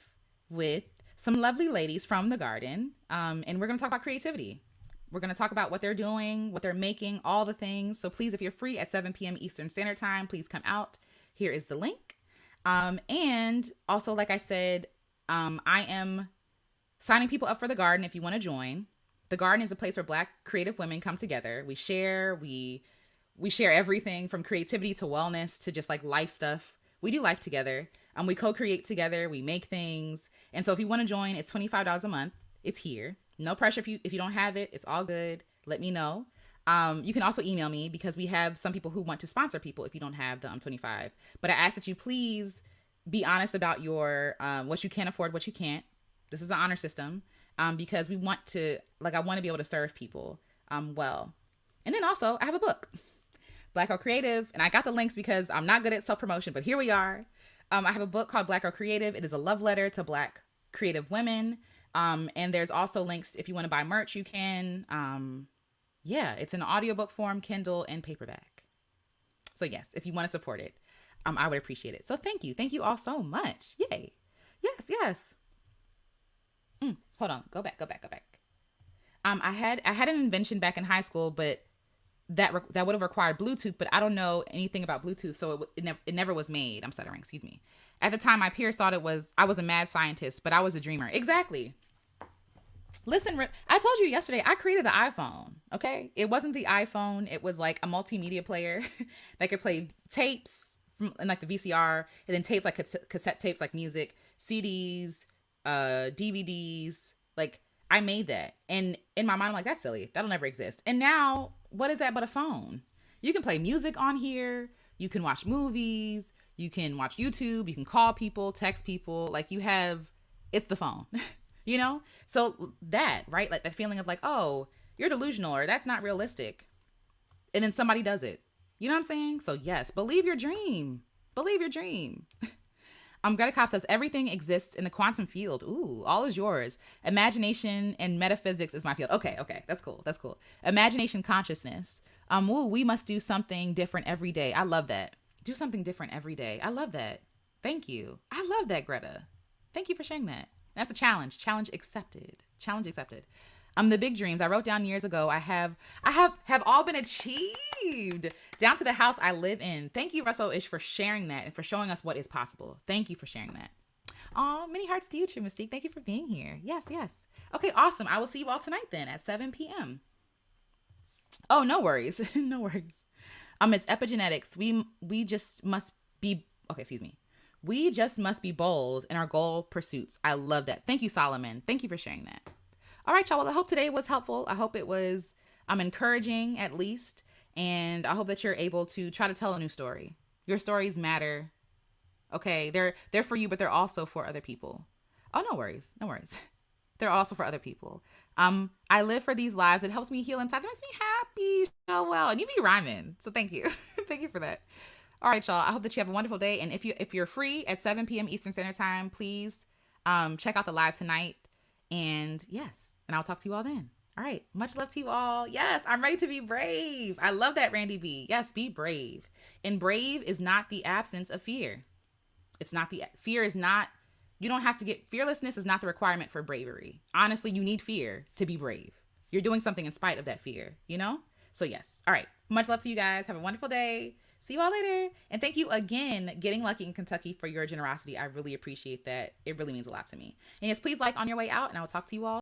Speaker 1: with some lovely ladies from the garden, and we're going to talk about creativity. We're going to talk about what they're doing, what they're making, all the things. So please, if you're free at 7 p.m. Eastern Standard Time, please come out. Here is the link. And also, like I said, I am signing people up for the garden if you want to join. The garden is a place where Black creative women come together. We share everything from creativity to wellness to just like life stuff. We do life together. We co-create together. We make things. And so if you want to join, it's $25 a month. It's here. No pressure if you don't have it. It's all good. Let me know. You can also email me, because we have some people who want to sponsor people if you don't have the 25. But I ask that you please Be honest about your what you can afford, what you can't. This is an honor system, because we want to, like, I want to be able to serve people well. And then also, I have a book, Black Girl Creative, and I got the links because I'm not good at self promotion, but here we are. I have a book called Black Girl Creative. It is a love letter to Black creative women. And there's also links if you want to buy merch, you can. Yeah, it's in audiobook form, Kindle, and paperback. So yes, if you want to support it, I would appreciate it. So thank you. Thank you all so much. Yay. Yes, yes. Hold on. Go back, go back, go back. I had an invention back in high school, but that would have required Bluetooth, but I don't know anything about Bluetooth, so it never was made. I'm stuttering, excuse me. At the time, my peers thought I was a mad scientist, but I was a dreamer. Exactly. Listen, I told you yesterday, I created the iPhone, okay? It wasn't the iPhone. It was like a multimedia player that could play tapes from, and like the VCR, and then tapes like cassette tapes, like music, CDs, DVDs. Like, I made that. And in my mind, I'm like, that's silly. That'll never exist. And now, what is that but a phone? You can play music on here. You can watch movies. You can watch YouTube. You can call people, text people. Like, it's the phone. You know? So that, right? Like that feeling of like, oh, you're delusional, or that's not realistic. And then somebody does it. You know what I'm saying? So yes, believe your dream. Believe your dream. Greta Kopp says, everything exists in the quantum field. Ooh, all is yours. Imagination and metaphysics is my field. Okay, okay. That's cool. That's cool. Imagination, consciousness. Ooh, we must do something different every day. I love that. Do something different every day. I love that. Thank you. I love that, Greta. Thank you for sharing that. That's a challenge. Challenge accepted. Challenge accepted. The big dreams I wrote down years ago, I have all been achieved, down to the house I live in. Thank you, Russell Ish, for sharing that and for showing us what is possible. Thank you for sharing that. Aw, many hearts to you, True Mystique. Thank you for being here. Yes, yes. Okay, awesome. I will see you all tonight then at 7 p.m. Oh, no worries. No worries. It's epigenetics. We just must be, okay, excuse me. We just must be bold in our goal pursuits. I love that. Thank you, Solomon. Thank you for sharing that. All right, y'all. Well, I hope today was helpful. I hope it was encouraging, at least. And I hope that you're able to try to tell a new story. Your stories matter. Okay, they're for you, but they're also for other people. Oh, no worries. No worries. They're also for other people. I live for these lives. It helps me heal inside. That makes me happy. Oh, well. And you be rhyming. So thank you. Thank you for that. All right, y'all. I hope that you have a wonderful day. And if you're free at 7 p.m. Eastern Standard Time, please check out the live tonight. And yes, and I'll talk to you all then. All right. Much love to you all. Yes, I'm ready to be brave. I love that, Randy B. Yes, be brave. And brave is not the absence of fear. It's not fear is not, you don't have to fearlessness is not the requirement for bravery. Honestly, you need fear to be brave. You're doing something in spite of that fear, you know? So yes. All right. Much love to you guys. Have a wonderful day. See you all later. And thank you again, Getting Lucky in Kentucky, for your generosity. I really appreciate that. It really means a lot to me. And yes, please like on your way out, and I will talk to you all